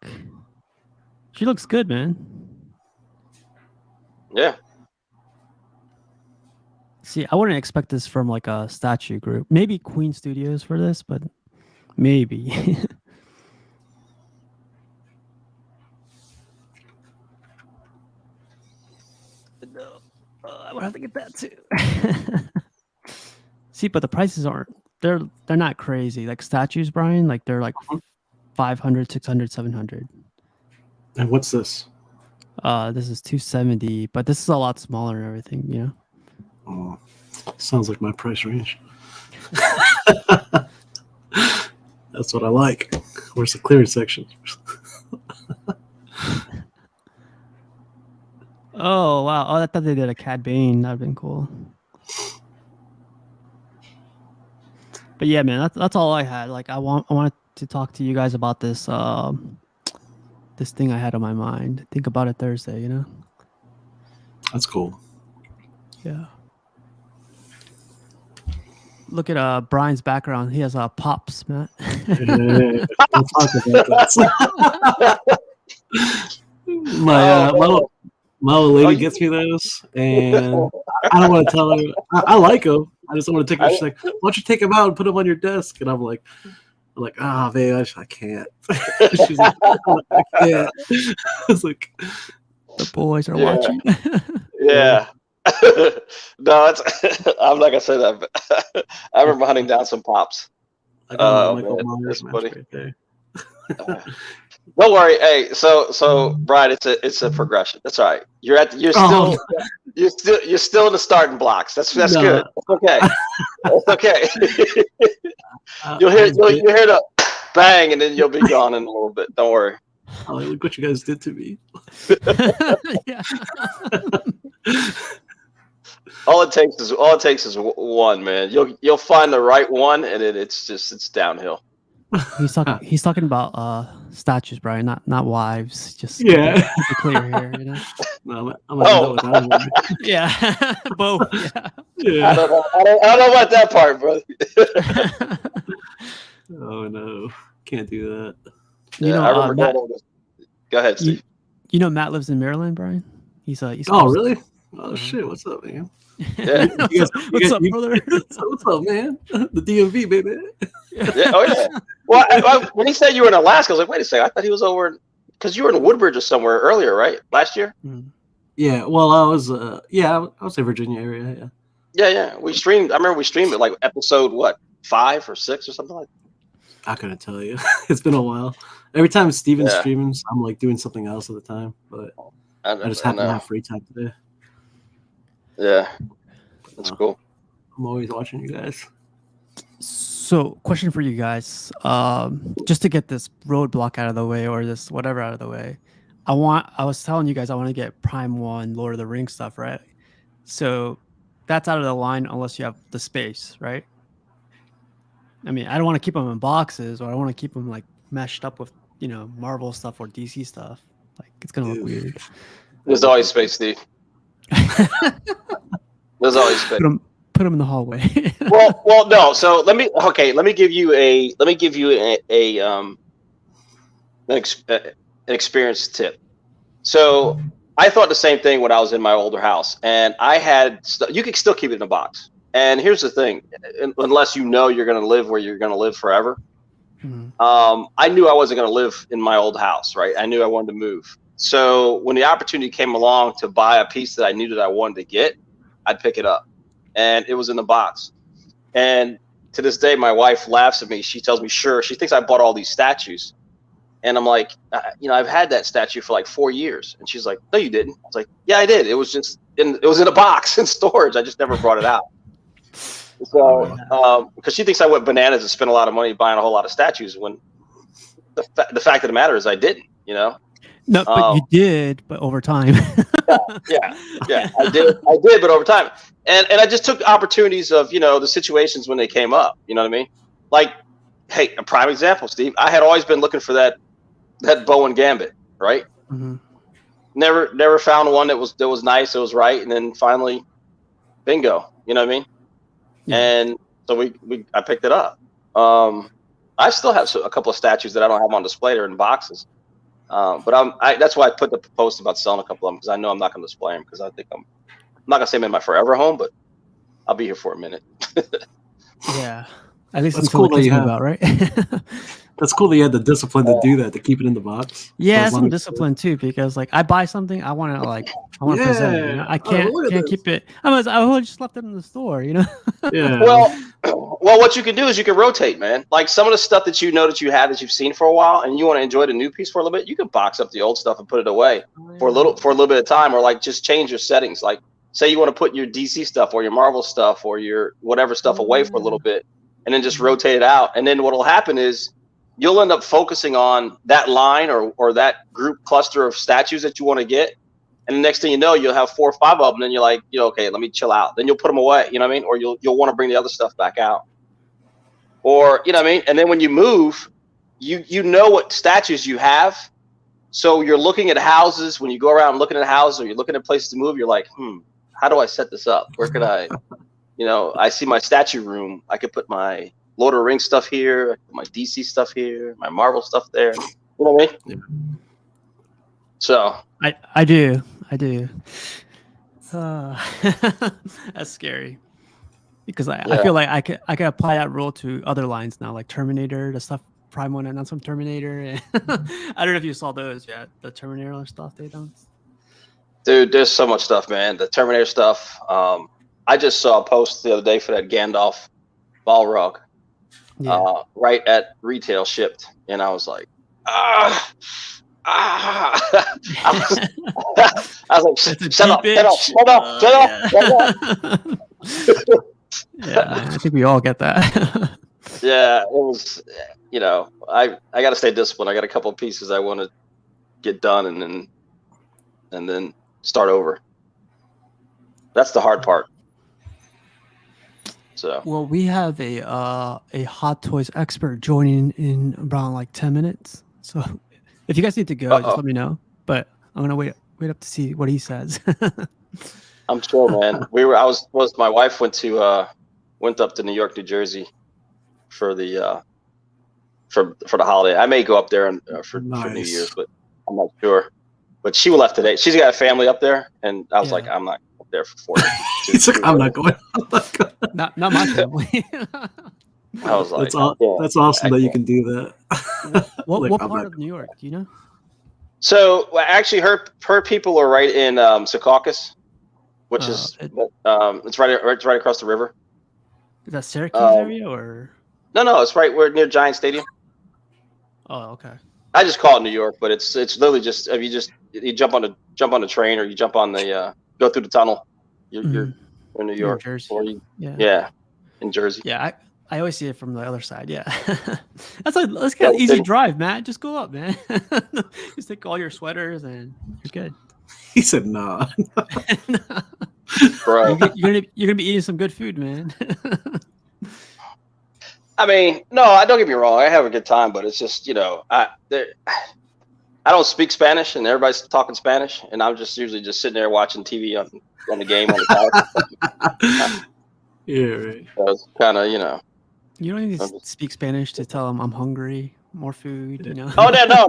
She looks good, man. Yeah. See, I wouldn't expect this from like a statue group. Maybe Queen Studios for this, but maybe. No, I would have to get that too. See, but the prices they're not crazy. Like statues, Brian, like they're like 500, 600, 700. And what's this? This is 270, but this is a lot smaller and everything, you know. Oh, sounds like my price range. That's what I like. Where's the clearance section? Oh wow! Oh, I thought they did a Cad Bane. That'd been cool. But yeah, man, that's all I had. Like, I wanted to talk to you guys about this this thing I had on my mind. Think about it Thursday, you know. That's cool. Yeah. Look at Brian's background. He has pops, Matt. Don't talk about that. My old lady gets me those, and I don't want to tell her. I like them. I just don't want to take them. She's like, "Why don't you take them out and put them on your desk?" And I'm like, "Ah, babe, I can't." She's like, "I can't." I was like, "The boys are watching." Yeah. No, I'm not gonna say that. But I remember hunting down some pops. I got Michael Myers right there. Don't worry. Hey, so Brian, it's a progression. That's all right. You're still in the starting blocks. That's good. It's okay. It's okay. You'll hear the bang, and then you'll be gone in a little bit. Don't worry. Oh, look what you guys did to me. Yeah. All it takes is one, man. You'll find the right one, and it's downhill. He's talking about statues, Brian, not wives. Just keep it clear here, you know. No, I'm yeah, both. Yeah. I don't know about that part, bro. Oh no, can't do that. You Yeah, know, I remember Matt, going over this. Go ahead, you, Steve. you know Matt lives in Maryland, Brian. He's East Oh Coast. really? Oh Uh-huh. shit! What's up, man? Yeah. What's up, brother? What's up, man? The DMV, baby. Yeah. Oh yeah. Well, when he said you were in Alaska, I was like, wait a second. I thought he was over because you were in Woodbridge or somewhere earlier, right? Last year. Mm. Yeah. Well, I was. I was in Virginia area. Yeah. Yeah. We streamed. I remember we streamed it like episode 5 or 6 or something like I couldn't tell you. It's been a while. Every time Steven's Yeah. streaming, I'm like doing something else at the time. But that. I just happen to have free time today. Yeah. That's cool. I'm always watching you guys. So, question for you guys, just to get this roadblock out of the way or this whatever out of the way, I was telling you guys I want to get Prime 1 Lord of the Rings stuff, right? So that's out of the line unless you have the space, right? I mean, I don't want to keep them in boxes, or I want to keep them like meshed up with, Marvel stuff or DC stuff. Like, it's gonna look weird. There's always space, Steve. There's always space. Put them in the hallway. well, no. So let me give you an experience tip. So I thought the same thing when I was in my older house, and I had you could still keep it in a box. And here's the thing: unless you know you're going to live where you're going to live forever, I knew I wasn't going to live in my old house, right? I knew I wanted to move. So when the opportunity came along to buy a piece that I knew that I wanted to get, I'd pick it up. And it was in the box. And to this day, my wife laughs at me. She tells me, sure. She thinks I bought all these statues. And I'm like, I've had that statue for like 4 years. And she's like, no, you didn't. I was like, yeah, I did. It was just it was in a box in storage. I just never brought it out. So, because she thinks I went bananas and spent a lot of money buying a whole lot of statues when the fact of the matter is I didn't, No, but you did, but over time. yeah, I did, but over time, and I just took opportunities of the situations when they came up. You know what I mean? Like, hey, a prime example, Steve. I had always been looking for that bow and gambit, right? Mm-hmm. Never found one that was nice, it was right, and then finally, bingo. You know what I mean? Yeah. And so I picked it up. I still have a couple of statues that I don't have on display. They're in boxes. But that's why I put the post about selling a couple of them, because I know I'm not going to display them, because I think I'm not going to say I'm in my forever home, but I'll be here for a minute. Yeah. At least that's cool that you have about, right? That's cool that you had the discipline to do that, to keep it in the box. Yeah, it's some discipline too, because like I buy something, I want to present it. I can't keep it. I just left it in the store, Yeah. Well, what you can do is you can rotate, man. Like some of the stuff that that you have that you've seen for a while, and you want to enjoy the new piece for a little bit, you can box up the old stuff and put it away for a little bit of time, or like just change your settings. Like say you want to put your DC stuff or your Marvel stuff or your whatever stuff away for a little bit, and then just rotate it out. And then what'll happen is you'll end up focusing on that line or that group cluster of statues that you want to get. And the next thing you know, you'll have 4 or 5 of them. And then you're like, okay, let me chill out. Then you'll put them away. You know what I mean? Or you'll want to bring the other stuff back out. Or, you know what I mean? And then when you move, you know what statues you have. So you're looking at houses. When you go around looking at houses or you're looking at places to move, you're like, how do I set this up? Where could I, I see my statue room. I could put my Lord of the Rings stuff here, my DC stuff here, my Marvel stuff there. You know what I mean? Yeah. So I do. That's scary, because I feel like I could apply that rule to other lines now, like Terminator, the stuff Prime 1 announced from Terminator. I don't know if you saw those yet, the Terminator stuff they announced. Dude, there's so much stuff, man. The Terminator stuff. I just saw a post the other day for that Gandalf ball rug. Yeah. Right at retail shipped, and I was like, I was like, shut up. Yeah, man, I think we all get that. Yeah, it was, I got to stay disciplined. I got a couple of pieces I want to get done, and then start over. That's the hard part. So. Well, we have a Hot Toys expert joining in around like 10 minutes. So if you guys need to go, just let me know. But I'm gonna wait up to see what he says. I'm sure, man. My wife went up to New York, New Jersey for the for the holiday. I may go up there and for New Nice. Year's, but I'm not sure. But she left today. She's got a family up there, and I was Yeah. like, I'm not up there for 4 days. He's like, I'm not going. Not my family. I was like, That's awesome that you can do that. What Like, I'm part not- of New York? Do you know? So well, actually, her people are right in Secaucus, which is it's right across the river. Is that Syracuse area or? No, it's right near Giant Stadium. Oh, okay. I just call it New York, but it's literally just if you jump on the train or you jump on the go through the tunnel, you're in New York. Jersey. Or in Jersey. Yeah, I always see it from the other side. Yeah, that's kind of easy drive, Matt. Just go up, man. Just take all your sweaters and you're good. He said, "Nah." Bro. You're gonna be eating some good food, man. I mean, no, don't get me wrong. I have a good time, but it's just I don't speak Spanish, and everybody's talking Spanish, and I'm just usually just sitting there watching TV on the game on the couch. Yeah, right. So it's kind of You don't need to speak Spanish to tell them I'm hungry, more food. You know. Oh no!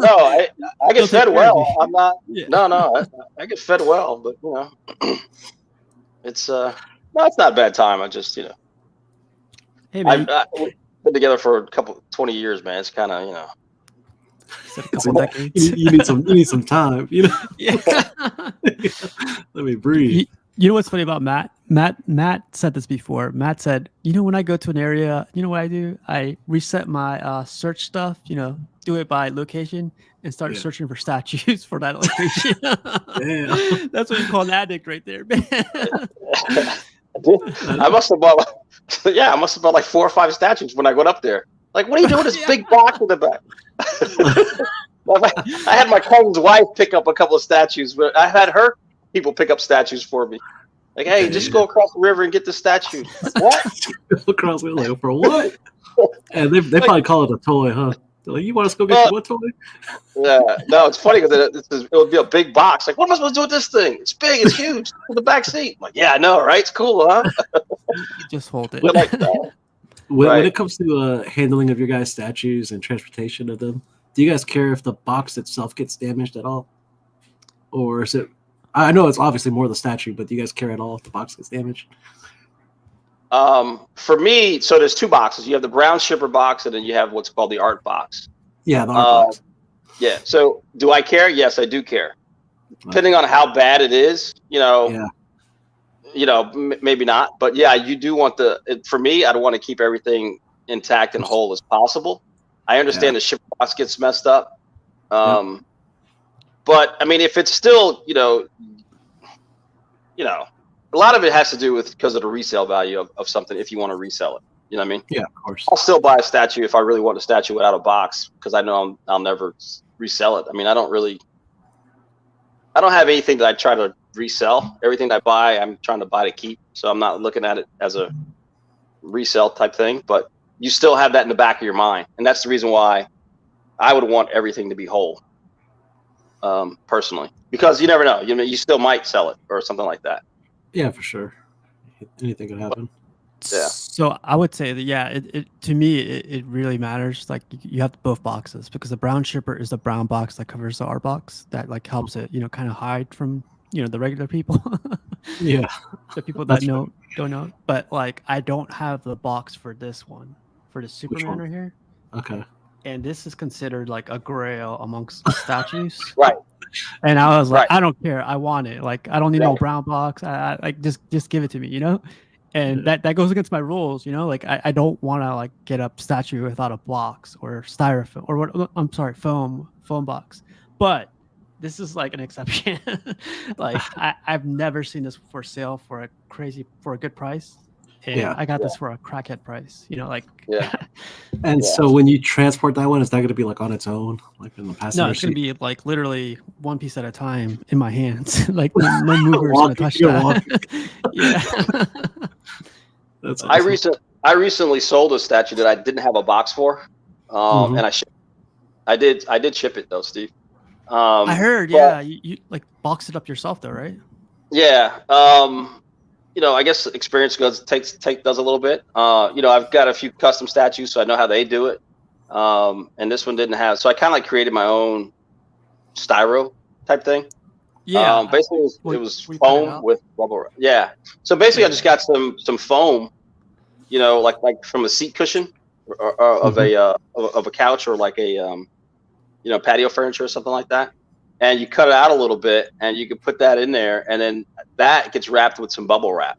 I get fed well. I'm not. Yeah. No. I get fed well, but it's no, it's not a bad time. I just Hey man, we've been together for 20 years, man. It's kind of said a couple decades. You need some time. Yeah. Let me breathe. You know what's funny about Matt? Matt said this before. Matt said, when I go to an area, you know what I do? I reset my search stuff, do it by location and start searching for statues for that location. Yeah. That's what you call an addict right there, man. I must have bought like 4 or 5 statues when I went up there. Like, what are you doing with this big box in the back? I had my cousin's wife pick up a couple of statues, but I had her people pick up statues for me. Like, hey, just go across the river and get the statue. Like, what? Across the river for what? And they probably call it a toy, huh? They're like, you want us to go get what toy? Yeah, no, it's funny because it would be a big box. Like, what am I supposed to do with this thing? It's big, it's huge. In the back seat. I'm like, yeah, I know, right? It's cool, huh? Just hold it. Like, when it comes to handling of your guys' statues and transportation of them, do you guys care if the box itself gets damaged at all? Or is it... I know it's obviously more the statue, but do you guys care at all if the box gets damaged? For me, so there's 2 boxes. You have the brown shipper box, and then you have what's called the art box. Yeah, the art box. Yeah. So do I care? Yes, I do care. Depending on how bad it is, maybe not. But yeah, you do want for me, I'd want to keep everything intact and whole as possible. I understand the shipper box gets messed up. But I mean, if it's still, a lot of it has to do with because of the resale value of something. If you want to resell it, you know what I mean? Yeah, of course. I'll still buy a statue if I really want a statue without a box because I know I'll never resell it. I mean, I don't have anything that I try to resell. Everything that I buy, I'm trying to buy to keep. So I'm not looking at it as a resell type thing. But you still have that in the back of your mind, and that's the reason why I would want everything to be whole. Personally, because you never know. You still might sell it or something like that. Yeah, for sure. Anything could happen. Yeah. So I would say that it to me it really matters. Like you have both boxes because the brown shipper is the brown box that covers the art box that like helps it kind of hide from the regular people. Yeah, the people that don't know. But like I don't have the box for this one for the Superman right here. Okay. And this is considered like a grail amongst statues. Right. And I was like, Right. I don't care. I want it. Like, I don't need no brown box. I like just give it to me, And that goes against my rules, Like, I don't want to like get a statue without a box or styrofoam or what? I'm sorry, foam box. But this is like an exception. Like, I've never seen this for sale for a good price. And I got this for a crackhead price, And so when you transport that one, is that going to be like on its own, like in the passenger No, it's going to seat? be like literally one piece at a time in my hands. Like no mover's going to touch that. Yeah. That's awesome. I recently sold a statue that I didn't have a box for, and I did ship it though, Steve. I heard, you like boxed it up yourself though, right? Yeah. I guess experience does a little bit. I've got a few custom statues, so I know how they do it. and this one didn't have. So I kind of like created my own styro type thing. Yeah. Basically, it was we cut it foam out? with bubble wrap. Yeah. So basically, I just got some foam, like from a seat cushion or of a couch or like a patio furniture or something like that. And you cut it out a little bit, and you can put that in there, and then that gets wrapped with some bubble wrap.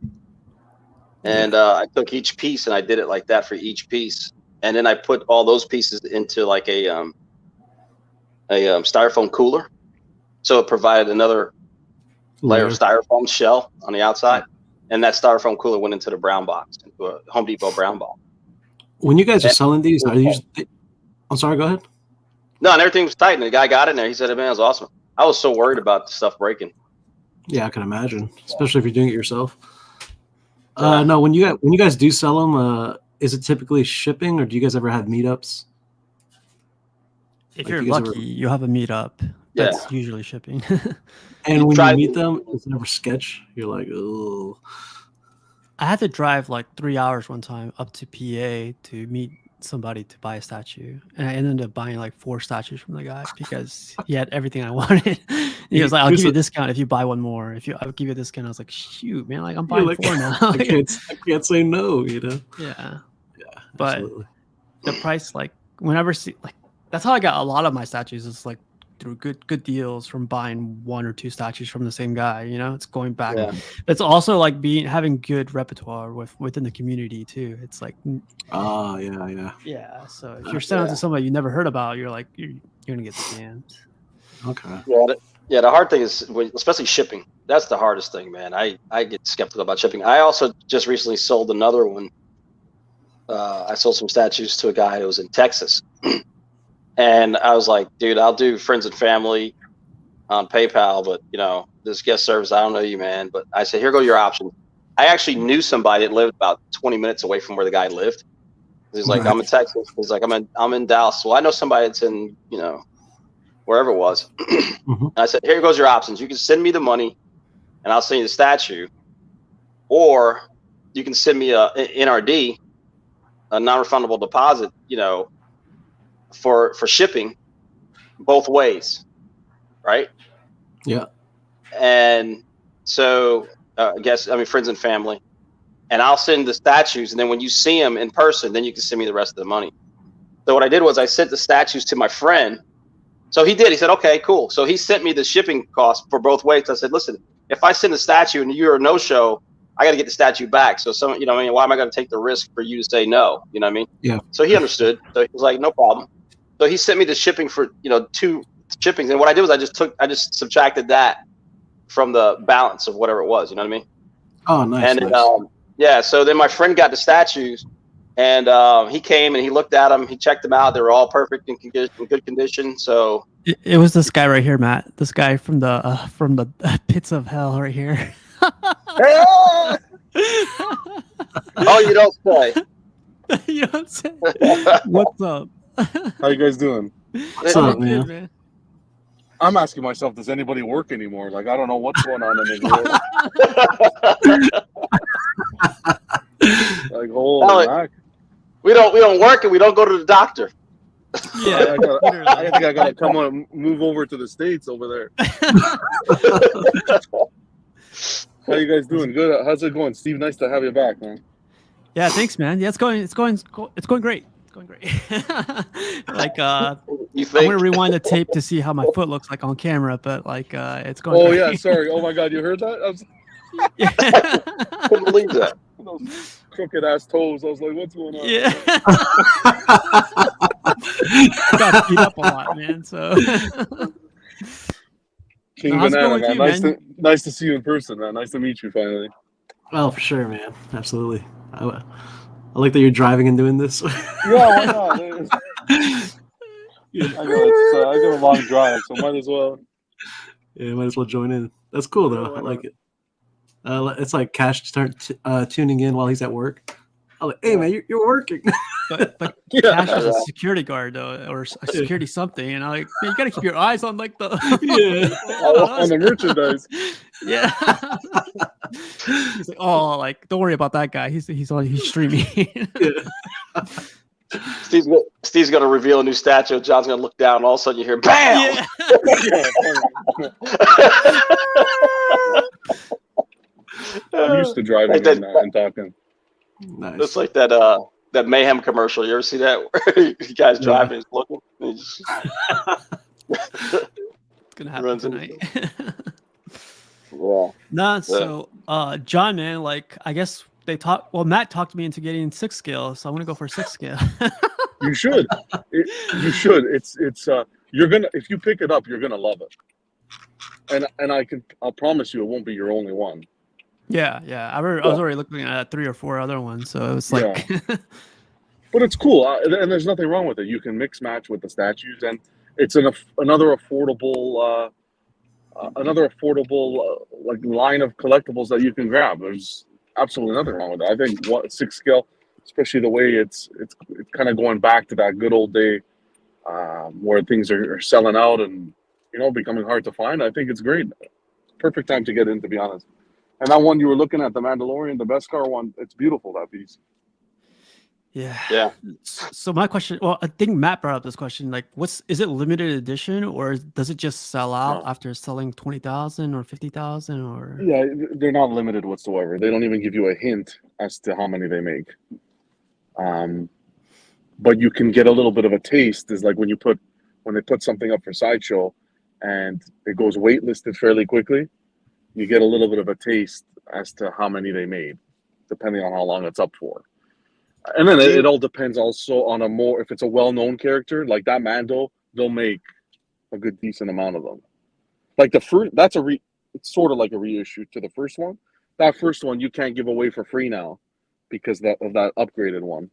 And I took each piece and I did it like that for each piece, and then I put all those pieces into like a styrofoam cooler, so it provided another layer of styrofoam shell on the outside, and that styrofoam cooler went into the brown box, into a Home Depot brown box. When you guys are selling these, are you? I'm sorry. Go ahead. No, and everything was tight, and the guy got in there. He said, "Man, it was awesome." I was so worried about the stuff breaking. Yeah, I can imagine, especially if you're doing it yourself. No, when you guys do sell them, is it typically shipping, or do you guys ever have meetups? If you're lucky, you have a meetup. That's usually shipping. And when you meet them, is it ever sketch? You're like, oh. I had to drive like 3 hours one time up to PA to meet somebody to buy a statue, and I ended up buying like 4 statues from the guy because he had everything I wanted. He was like, "I'll give you a discount if you buy one more. I'll give you a discount." I was like, "Shoot, man! Like I'm buying 4 now." I can't say no. Yeah. But absolutely. the price, like whenever that's how I got a lot of my statues. It's like through good deals from buying 1 or 2 statues from the same guy. It's going back. Yeah. It's also like having good repertoire within the community too. It's like yeah. So if you're selling to somebody you never heard about, you're like you're gonna get scammed. Okay. Yeah. The hard thing is, especially shipping. That's the hardest thing, man. I get skeptical about shipping. I also just recently sold another one. I sold some statues to a guy who was in Texas. And I was like, dude, I'll do friends and family on PayPal, but this guest service, I don't know you, man. But I said, here go your options. I actually knew somebody that lived about 20 minutes away from where the guy lived. He's like, I'm in Texas. He's like, I'm in Dallas. Well, I know somebody that's in, wherever it was. And I said, here goes your options. You can send me the money and I'll send you the statue, or you can send me a NRD, a non-refundable deposit, for shipping both ways, right? Yeah. And so friends and family, and I'll send the statues, and then when you see them in person, then you can send me the rest of the money. So what I did was I sent the statues to my friend. So he said, okay, cool. So he sent me the shipping cost for both ways. I said, listen, if I send the statue and you're a no-show, I got to get the statue back. So why am I going to take the risk for you to say no? You know what I mean? Yeah. So he understood. So he was like, no problem. So he sent me the shipping for 2 shippings, and what I did was I just subtracted that from the balance of whatever it was. You know what I mean? Oh, nice. And so then my friend got the statues, and he came and he looked at them. He checked them out. They were all perfect in good condition. So it was this guy right here, Matt. This guy from the pits of hell right here. Oh, you don't say. You don't say. What's up? How you guys doing? What's up, man? I'm asking myself, does anybody work anymore? Like, I don't know what's going on in the world. Like, holy heck. We don't work and we don't go to the doctor. Yeah, I think I gotta come on, move over to the States over there. How you guys doing? Good. How's it going, Steve? Nice to have you back, man. Yeah, thanks, man. Yeah, it's going great. It's going great. Like, I'm gonna rewind the tape to see how my foot looks like on camera, but like, it's going. Oh great. Yeah, sorry. Oh my God, you heard that? I couldn't believe that. Those crooked ass toes. I was like, what's going on? Yeah. I got beat up a lot, man. So. King Banana, man. Nice to see you in person, man. Nice to meet you finally. Well, for sure, man. Absolutely. I like that you're driving and doing this. Yeah, why not? I got a long drive, so might as well. Yeah, might as well join in. That's cool, though. I like it. It's like Cash start tuning in while he's at work. I'm like, hey, man, you're working. But Cash is a security guard, though, or a security something. And I'm like, man, you got to keep your eyes on, like, the... on the merchandise. Yeah. He's like, oh, like, don't worry about that guy. He's streaming. Steve's gonna reveal a new statue. John's gonna look down. And all of a sudden, you hear BAM! I'm used to driving Like that- and talking. Nice. It's like that Mayhem commercial. You ever see that? Where you guys driving, and looking. And It's gonna happen Runs tonight. yeah. Nah, so John, man, like I guess Matt talked me into getting 6 scale, so I'm gonna go for 6 scale. You should. You should. It's you're gonna, if you pick it up, you're gonna love it. And I'll promise you, it won't be your only one. Yeah. I was already looking at 3 or 4 other ones, so it was like. But it's cool, and there's nothing wrong with it. You can mix match with the statues, and it's another affordable like line of collectibles that you can grab. There's absolutely nothing wrong with it. I think 6 scale, especially the way it's kind of going back to that good old day where things are selling out and becoming hard to find. I think it's great. Perfect time to get in, to be honest. And that one you were looking at, the Mandalorian, the Beskar one, it's beautiful, that piece. Yeah. So my question, well, I think Matt brought up this question, like is it limited edition or does it just sell out after selling 20,000 or 50,000 or? Yeah, they're not limited whatsoever. They don't even give you a hint as to how many they make. But you can get a little bit of a taste, is like when they put something up for Sideshow and it goes waitlisted fairly quickly, you get a little bit of a taste as to how many they made, depending on how long it's up for. And then it all depends also on if it's a well-known character, like that Mando, they'll make a good decent amount of them. Like the first, it's sort of like a reissue to the first one. That first one you can't give away for free now because of that upgraded one.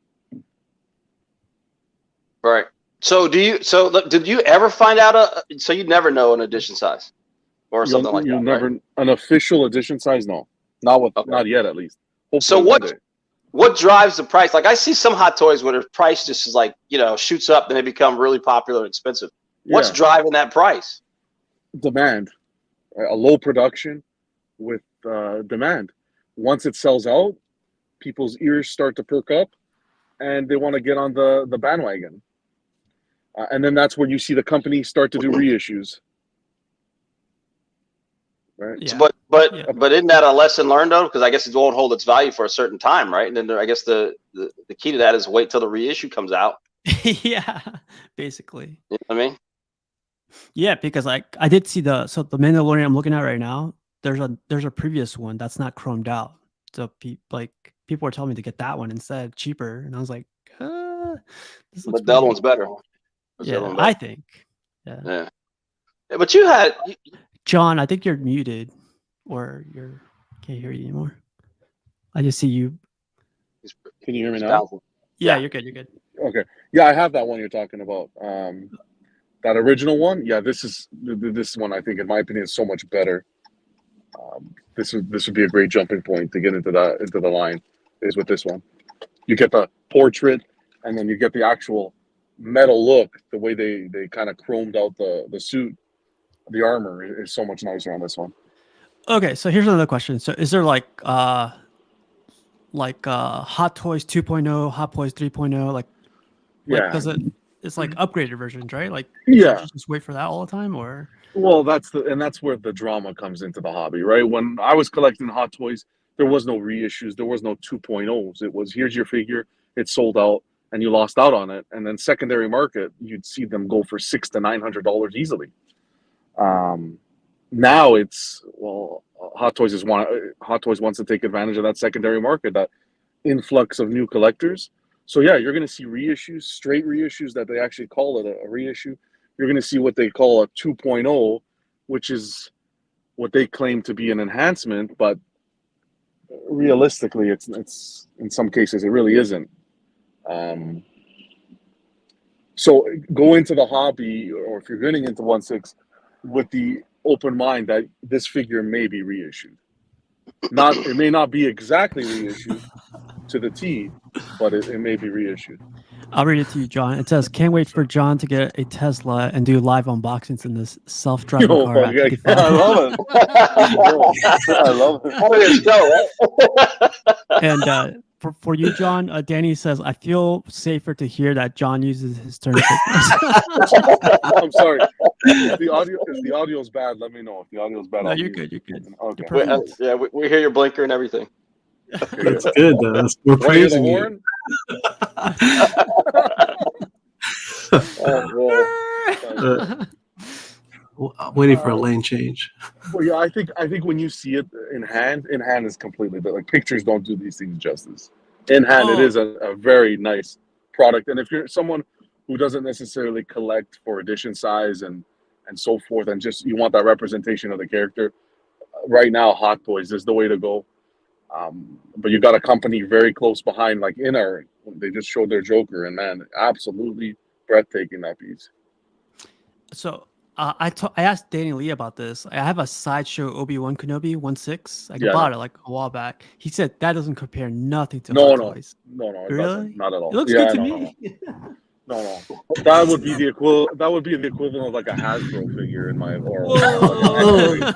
Right. So did you ever find out so you never know an edition size or something like that? You never, right? An official edition size, no. Not yet, at least. Hopefully so what drives the price? Like I see some Hot Toys where the price just is like, shoots up and they become really popular and expensive. What's driving that price? Demand. A low production with demand. Once it sells out, people's ears start to perk up and they want to get on the bandwagon. And then that's where you see the company start to do reissues. Right. Yeah. But isn't that a lesson learned though? Because I guess it won't hold its value for a certain time, right? And then I guess the key to that is wait till the reissue comes out. Yeah, basically. You know what I mean? Yeah, because like I did see the Mandalorian I'm looking at right now. There's a previous one that's not chromed out. So people are telling me to get that one instead, cheaper, and I was like, this looks. But the other one's better. Yeah, I think. Yeah. But you had. John, I think you're muted, or can't hear you anymore. I just see you. Can you hear me now? Yeah, you're good. You're good. Okay. Yeah, I have that one you're talking about. That original one. Yeah, this one I think, in my opinion, is so much better. This would be a great jumping point to get into the line. Is with this one. You get the portrait, and then you get the actual metal look. The way they kind of chromed out the suit. The armor is so much nicer on this one. Okay, so here's another question. So is there like Hot Toys 2.0, Hot Toys 3.0, it's like upgraded versions, right? Like just wait for that all the time, or? Well, that's where the drama comes into the hobby, right? When I was collecting Hot Toys, there was no reissues, there was no 2.0s. It was, here's your figure, it's sold out, and you lost out on it. And then secondary market, you'd see them go for $600 to $900 easily. Now it's Hot Toys wants to take advantage of that secondary market, that influx of new collectors. So yeah, you're going to see reissues, straight reissues that they actually call it a reissue. You're going to see what they call a 2.0, which is what they claim to be an enhancement, but realistically, it's in some cases it really isn't. So go into the hobby, or if you're getting into 1/6, with the open mind that this figure may be reissued. It may not be exactly reissued, to the T, but it may be reissued. I'll read it to you, John. It says, "Can't wait for John to get a Tesla and do live unboxings in this self-driving Yo, car." At yeah, 55. I love it. I love it. How did it go, right? And for you, John, Danny says, "I feel safer to hear that John uses his turn signals." I'm sorry. If the audio's bad, let me know. If the audio's bad, No, I'll you're mute. good. You're good. Okay. You're We, perfect. yeah, we hear your blinker and everything. Okay, That's good, though. We're Want to hear the praising you. horn? Oh, I'm waiting for a lane change. well, yeah, I think when you see it in hand is completely different. Like pictures don't do these things justice. In hand, it Oh. is a very nice product. And if you're someone who doesn't necessarily collect for edition size and so forth, and just you want that representation of the character, right now, Hot Toys is the way to go. But you got a company very close behind, like Inner. They just showed their Joker, and man, absolutely breathtaking that piece. So I asked Danny Lee about this. I have a Sideshow Obi-Wan Kenobi 1/6. I Yeah, I bought know. it like a while back. He said that doesn't compare nothing to No, Hot no, Toys. no, it Really? doesn't. Not at all. It looks Yeah, good to no, me. no. That would be the equivalent of like a Hasbro figure in my or Whoa.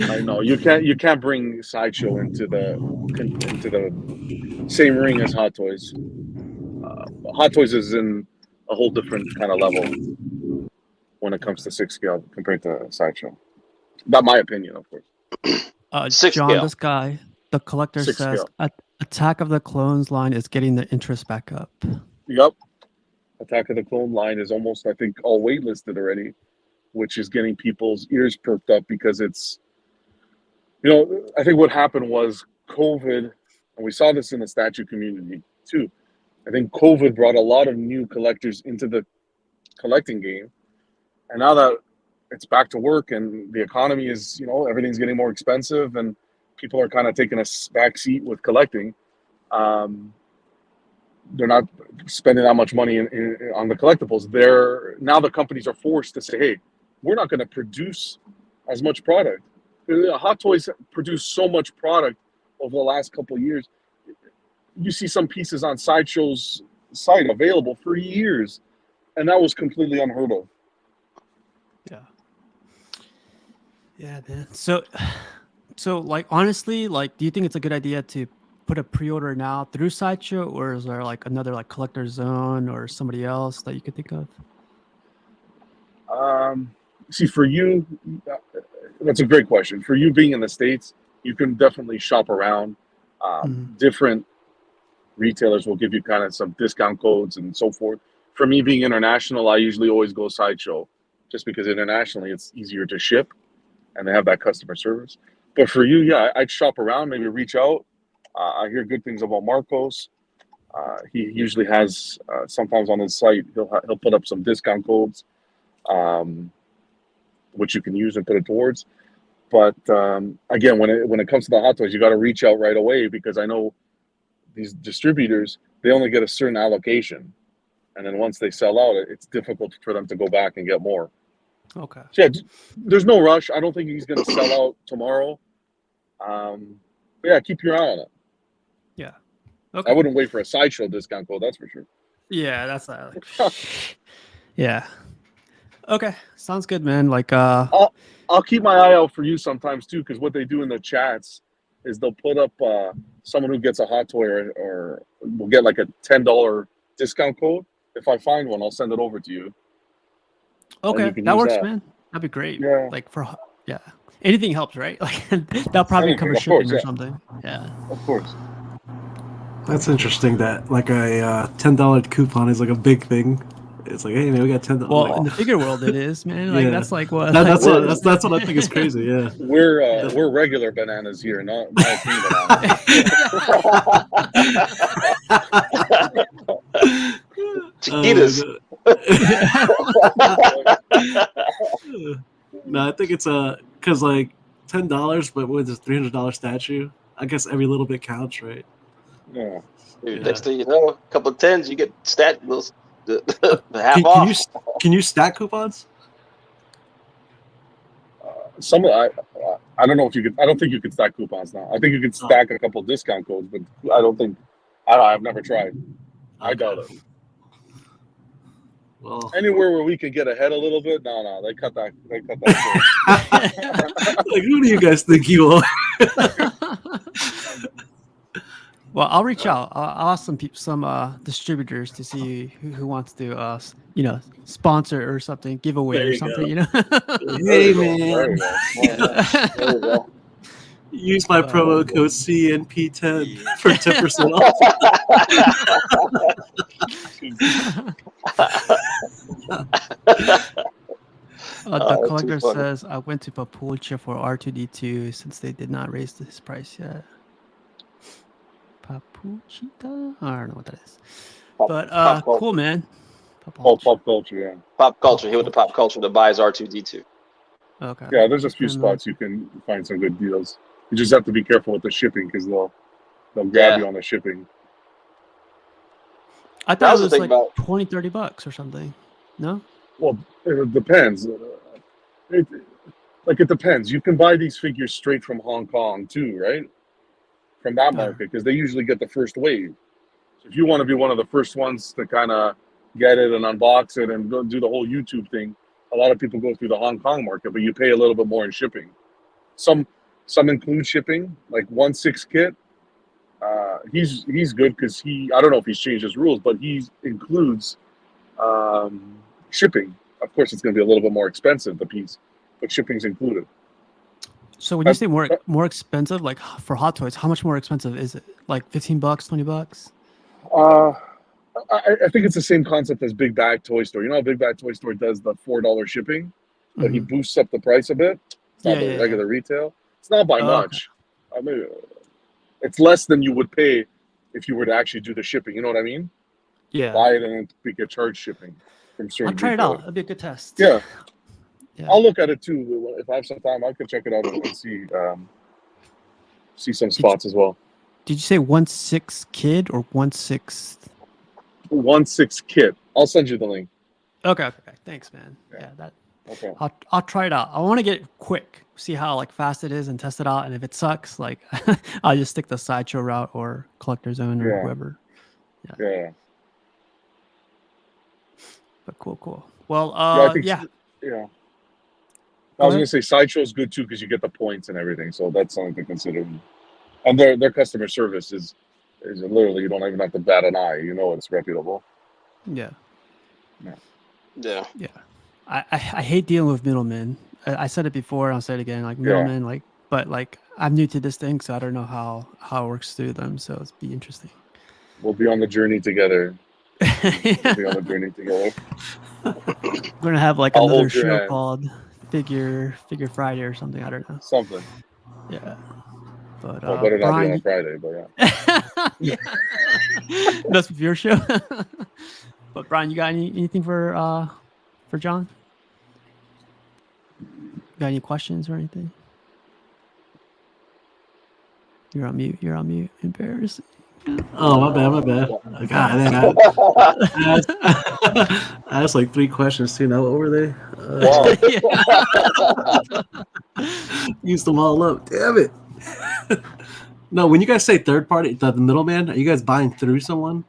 I know you can't bring Sideshow into the same ring as Hot Toys. Hot Toys is in a whole different kind of level when it comes to 6 scale compared to Sideshow. That's my opinion, of course. 6 John, scale. this guy, the collector 6 says, scale. Attack of the Clones line is getting the interest back up. Yep. Attack of the Clone line is almost, I think, all waitlisted already, which is getting people's ears perked up because it's, I think what happened was COVID, and we saw this in the statue community too. I think COVID brought a lot of new collectors into the collecting game. And now that it's back to work and the economy is, everything's getting more expensive and people are kind of taking a back seat with collecting. They're not spending that much money on the collectibles. Now the companies are forced to say, hey, we're not going to produce as much product. Hot Toys produced so much product over the last couple of years. You see some pieces on Sideshow's site available for years, and that was completely unheard of. Yeah, man. So like honestly, like, do you think it's a good idea to put a pre-order now through Sideshow, or is there like another like Collector Zone or somebody else that you could think of? See, for you, that's a great question. For you being in the States, you can definitely shop around. Different retailers will give you kind of some discount codes and so forth. For me being international, I usually always go Sideshow just because internationally it's easier to ship and they have that customer service. But for you, yeah, I'd shop around, maybe reach out. I hear good things about Marcos. He usually has, sometimes on his site, he'll put up some discount codes, which you can use and put it towards. But again, when it comes to the Hot Toys, you got to reach out right away because I know these distributors, they only get a certain allocation. And then once they sell out, it's difficult for them to go back and get more. Okay. So yeah, there's no rush. I don't think he's going to sell out tomorrow. But yeah, keep your eye on it. Yeah. Okay. I wouldn't wait for a Sideshow discount code, that's for sure. Yeah, that's yeah. Okay, sounds good, man. Like, I'll keep my eye out for you sometimes too, because what they do in the chats is they'll put up someone who gets a Hot Toy or will get like a $10 discount code. If I find one, I'll send it over to you. okay, that works, man. That'd be great. Yeah. Like anything helps, right? Like that'll probably cover shipping or something. Yeah. Of course. That's interesting that like a $10 coupon is like a big thing. It's like, hey man, we got $10. Well, like, in the figure world, it is, man. Like that's like what. That's what I think is crazy. Yeah. We're regular bananas here, not green bananas. Chiquitas. No, I think it's because like $10, but with this $300 statue, I guess every little bit counts, right? Yeah. Dude, Yeah. next thing you know, a couple of tens, you get those the half off. Can you stack coupons? I don't know if you could. I don't think you can stack coupons now. I think you can stack a couple of discount codes, but I don't think I've never tried. I Okay. doubt it. Well, Anywhere where we can get ahead a little bit, no, they cut that short. like, who do you guys think you are? Well, I'll reach out. I'll ask some distributors to see who wants to sponsor or something, giveaway There or you something. go. There Hey, you go. There man. you go. There you go. Use my promo code CNP10 for 10% off. The that's collector too funny. says, I went to Papucha for R2D2 since they did not raise his price yet. Papuchita? I don't know what that is. But pop culture. cool, man. Pop culture, yeah. Pop culture. He went to pop culture to buy his R2D2. Okay. Yeah, there's a few spots you can find some good deals. You just have to be careful with the shipping because they'll grab you on the shipping. I thought it was like $20-$30 or something. No? Well, it depends. It depends. You can buy these figures straight from Hong Kong too, right? From that market, because they usually get the first wave. So if you want to be one of the first ones to kind of get it and unbox it and do the whole YouTube thing, a lot of people go through the Hong Kong market, but you pay a little bit more in shipping. Some include shipping, like 1/6 kit. He's good because I don't know if he's changed his rules, but he includes shipping. Of course, it's going to be a little bit more expensive, the piece, but shipping's included. So when you say more expensive, like for Hot Toys, how much more expensive is it? Like $15, $20? I think it's the same concept as Big Bag Toy Store. You know how Big Bag Toy Store does the $4 shipping, but he boosts up the price a bit. It's not the regular retail. It's not by much. Okay. I mean, it's less than you would pay if you were to actually do the shipping. You know what I mean? Yeah. Buy it and we get charged shipping from certain. I'll try it out. It'll be a good test. Yeah. I'll look at it too. If I have some time, I could check it out and see some spots as well. Did you say 1/6 kid or 1/6? 1/6 kit. I'll send you the link. Okay. Thanks, man. Yeah, that. Okay. I'll try it out. I want to get it quick, see how like fast it is, and test it out. And if it sucks, like I'll just stick the Sideshow route or Collector Zone or whoever. Yeah. But cool. Well, I think I was gonna say Sideshow's good too because you get the points and everything, so that's something to consider. And their customer service is literally, you don't even have to bat an eye. You know it's reputable. Yeah. I I hate dealing with middlemen. I said it before, I'll say it again. Like middlemen, but I'm new to this thing, so I don't know how it works through them. So it's be interesting. We'll be on the journey together. We're gonna have like another show called Figure Friday or something. I don't know. Something. Yeah. But better not be on Friday, but yeah. That's your show. But Brian, you got anything for John? Got any questions or anything? You're on mute. Embarrassing. Oh, my bad. God, I asked like 3 questions too. Now, what were they? Used them all up. Damn it. No, when you guys say third party, the middleman, are you guys buying through someone?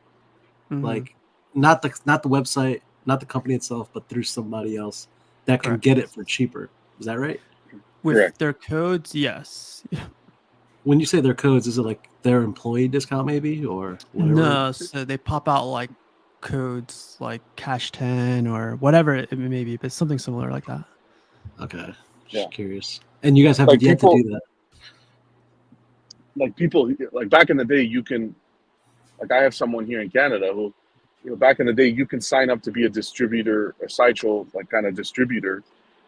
Mm-hmm. Like, not the website, not the company itself, but through somebody else that can get it for cheaper. Is that right? With their codes, yes. When you say their codes, is it like their employee discount maybe or whatever? No, so they pop out like codes like Cash 10 or whatever it may be, but something similar like that. Okay. Just curious. And you guys haven't yet to do that. Like people, like back in the day, you can, like I have someone here in Canada who, back in the day, you can sign up to be a distributor, a Sideshow, like kind of distributor,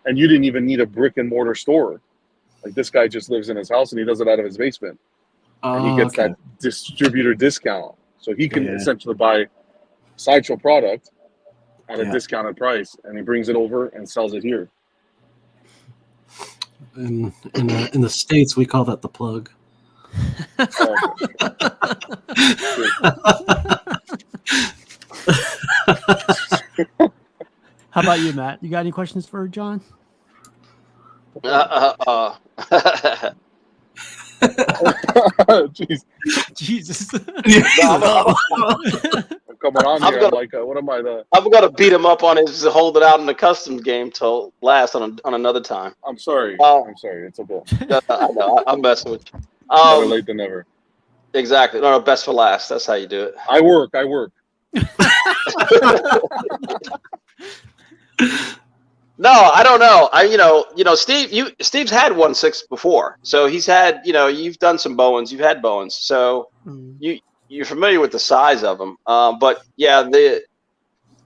and you didn't even need a brick and mortar store. Like this guy just lives in his house and he does it out of his basement. And he gets that distributor discount. So he can essentially buy Sideshow product at a discounted price and he brings it over and sells it here. In the States, we call that the plug. How about you, Matt? You got any questions for John? Jeez, Jesus. I'm coming on I'm here. gonna- I'm like, what am I? I'm gonna beat him up on his hold it out in the custom game till last on another time. I'm sorry. Oh. I'm sorry. It's okay. I know. I'm messing with you. Better late than never. Exactly. No, best for last. That's how you do it. I work. No, I don't know. Steve's had 1.6 before, so he's had. You've done some Bowens. You've had Bowens, so you're familiar with the size of them. But yeah,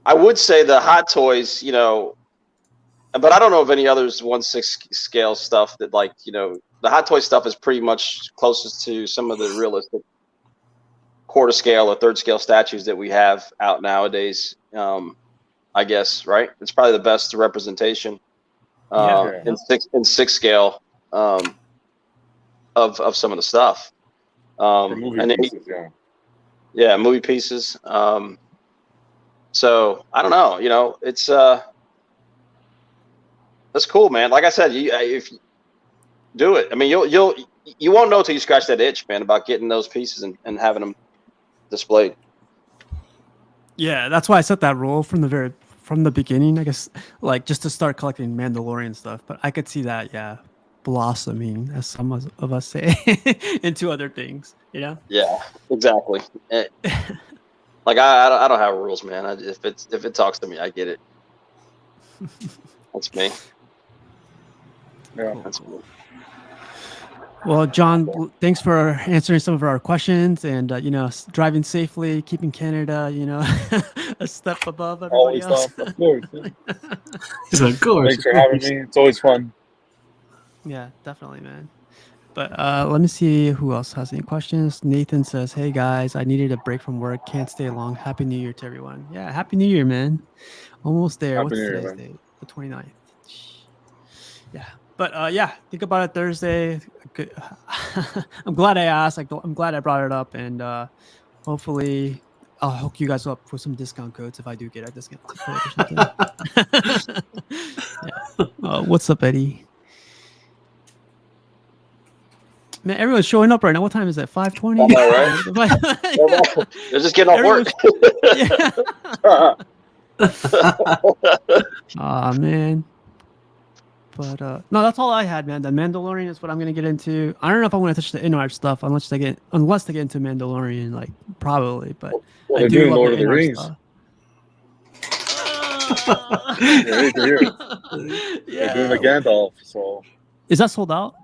I would say the Hot Toys. But I don't know of any others 1/6 scale stuff that the Hot Toy stuff is pretty much closest to some of the realistic quarter scale or third scale statues that we have out nowadays. I guess, right? It's probably the best representation in six scale of some of the stuff. For movie pieces, yeah, movie pieces. So I don't know. It's that's cool, man. Like I said, if you do it, I mean, you won't know till you scratch that itch, man, about getting those pieces and having them displayed. Yeah, that's why I set that rule from the beginning, I guess, like just to start collecting Mandalorian stuff. But I could see that, blossoming, as some of us say, into other things. Yeah, exactly. Like I don't have rules, man. If it talks to me, I get it. That's me. Yeah, that's me. Well, John, thanks for answering some of our questions and, driving safely, keeping Canada, a step above everybody else. Of course. He's like, of course. Thanks for having me. It's always fun. Yeah, definitely, man. But let me see who else has any questions. Nathan says, hey, guys, I needed a break from work. Can't stay long. Happy New Year to everyone. Yeah, Happy New Year, man. Almost there. Happy What's New Year, today's man. date? The 29th. Yeah. But think about it Thursday. I'm glad I asked. I'm glad I brought it up, and hopefully I'll hook you guys up for some discount codes if I do get a discount code or something. What's up, Eddie? Man, everyone's showing up right now. What time is it? 5:20. Right? They're just getting off work. Aw, man. But no, that's all I had, man. The Mandalorian is what I'm gonna get into. I don't know if I want to touch the InArt stuff unless they get into Mandalorian, like probably. But they're doing Lord of the Rings. They're doing the Gandalf. So is that sold out?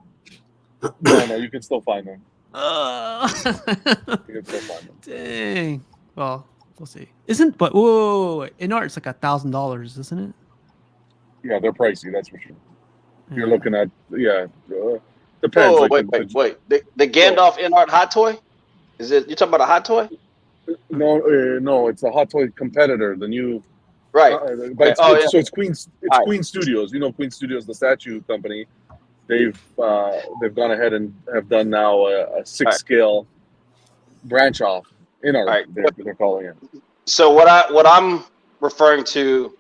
No, you can still find them. You can still find them. Dang. Well, we'll see. But whoa, InArt's like $1,000, isn't it? Yeah, they're pricey. That's for sure. You're looking at depends. Oh, wait. The Gandalf InArt hot toy? Is it? You talking about a hot toy? No, it's a Hot Toy competitor. The new right. So it's Queen's. It's Queen Studios. Queen Studios, the statue company. They've gone ahead and have done now a 6 scale branch off InArt. Right. They're calling it. So what I'm referring to.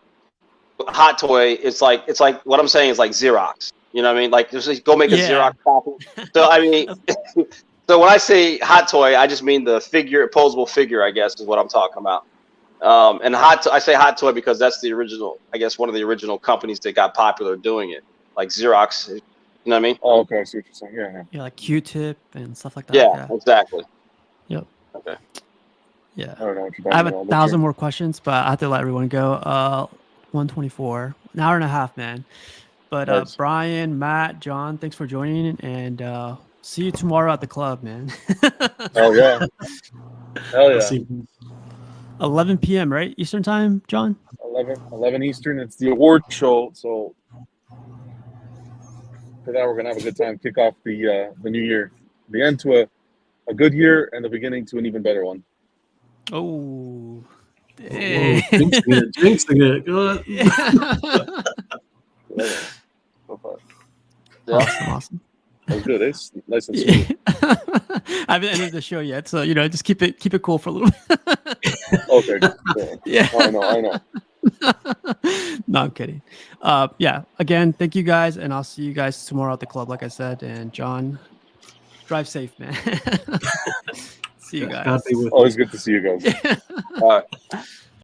Hot toy, it's like what I'm saying is like Xerox. You know what I mean? Like just go make a Xerox copy. So I mean, so when I say hot toy, I just mean the posable figure. I guess is what I'm talking about. And I say hot toy because that's the original. I guess one of the original companies that got popular doing it, like Xerox. You know what I mean? Oh, okay. I see what you're saying. Yeah, like Q-tip and stuff like that. Yeah, exactly. Yep. Okay. Yeah. I don't know what you're talking I have about. 1,000 more questions, but I have to let everyone go. 124, an hour and a half, man. But nice. Brian, Matt, John, thanks for joining, and see you tomorrow at the club, man. Hell yeah. 11 p.m. right, Eastern time, John? 11 Eastern. It's the award show, so for that we're gonna have a good time. Kick off the new year, the end to a good year and the beginning to an even better one. Oh. Jinxing it. Go ahead. Awesome. That's good. It's nice and sweet. I haven't ended the show yet, so just keep it cool for a little bit. Okay. Cool. Yeah. I know. No, I'm kidding. Again, thank you guys, and I'll see you guys tomorrow at the club, like I said. And John, Drive safe, man. See you God guys. be with you. Always good to see you guys. All right.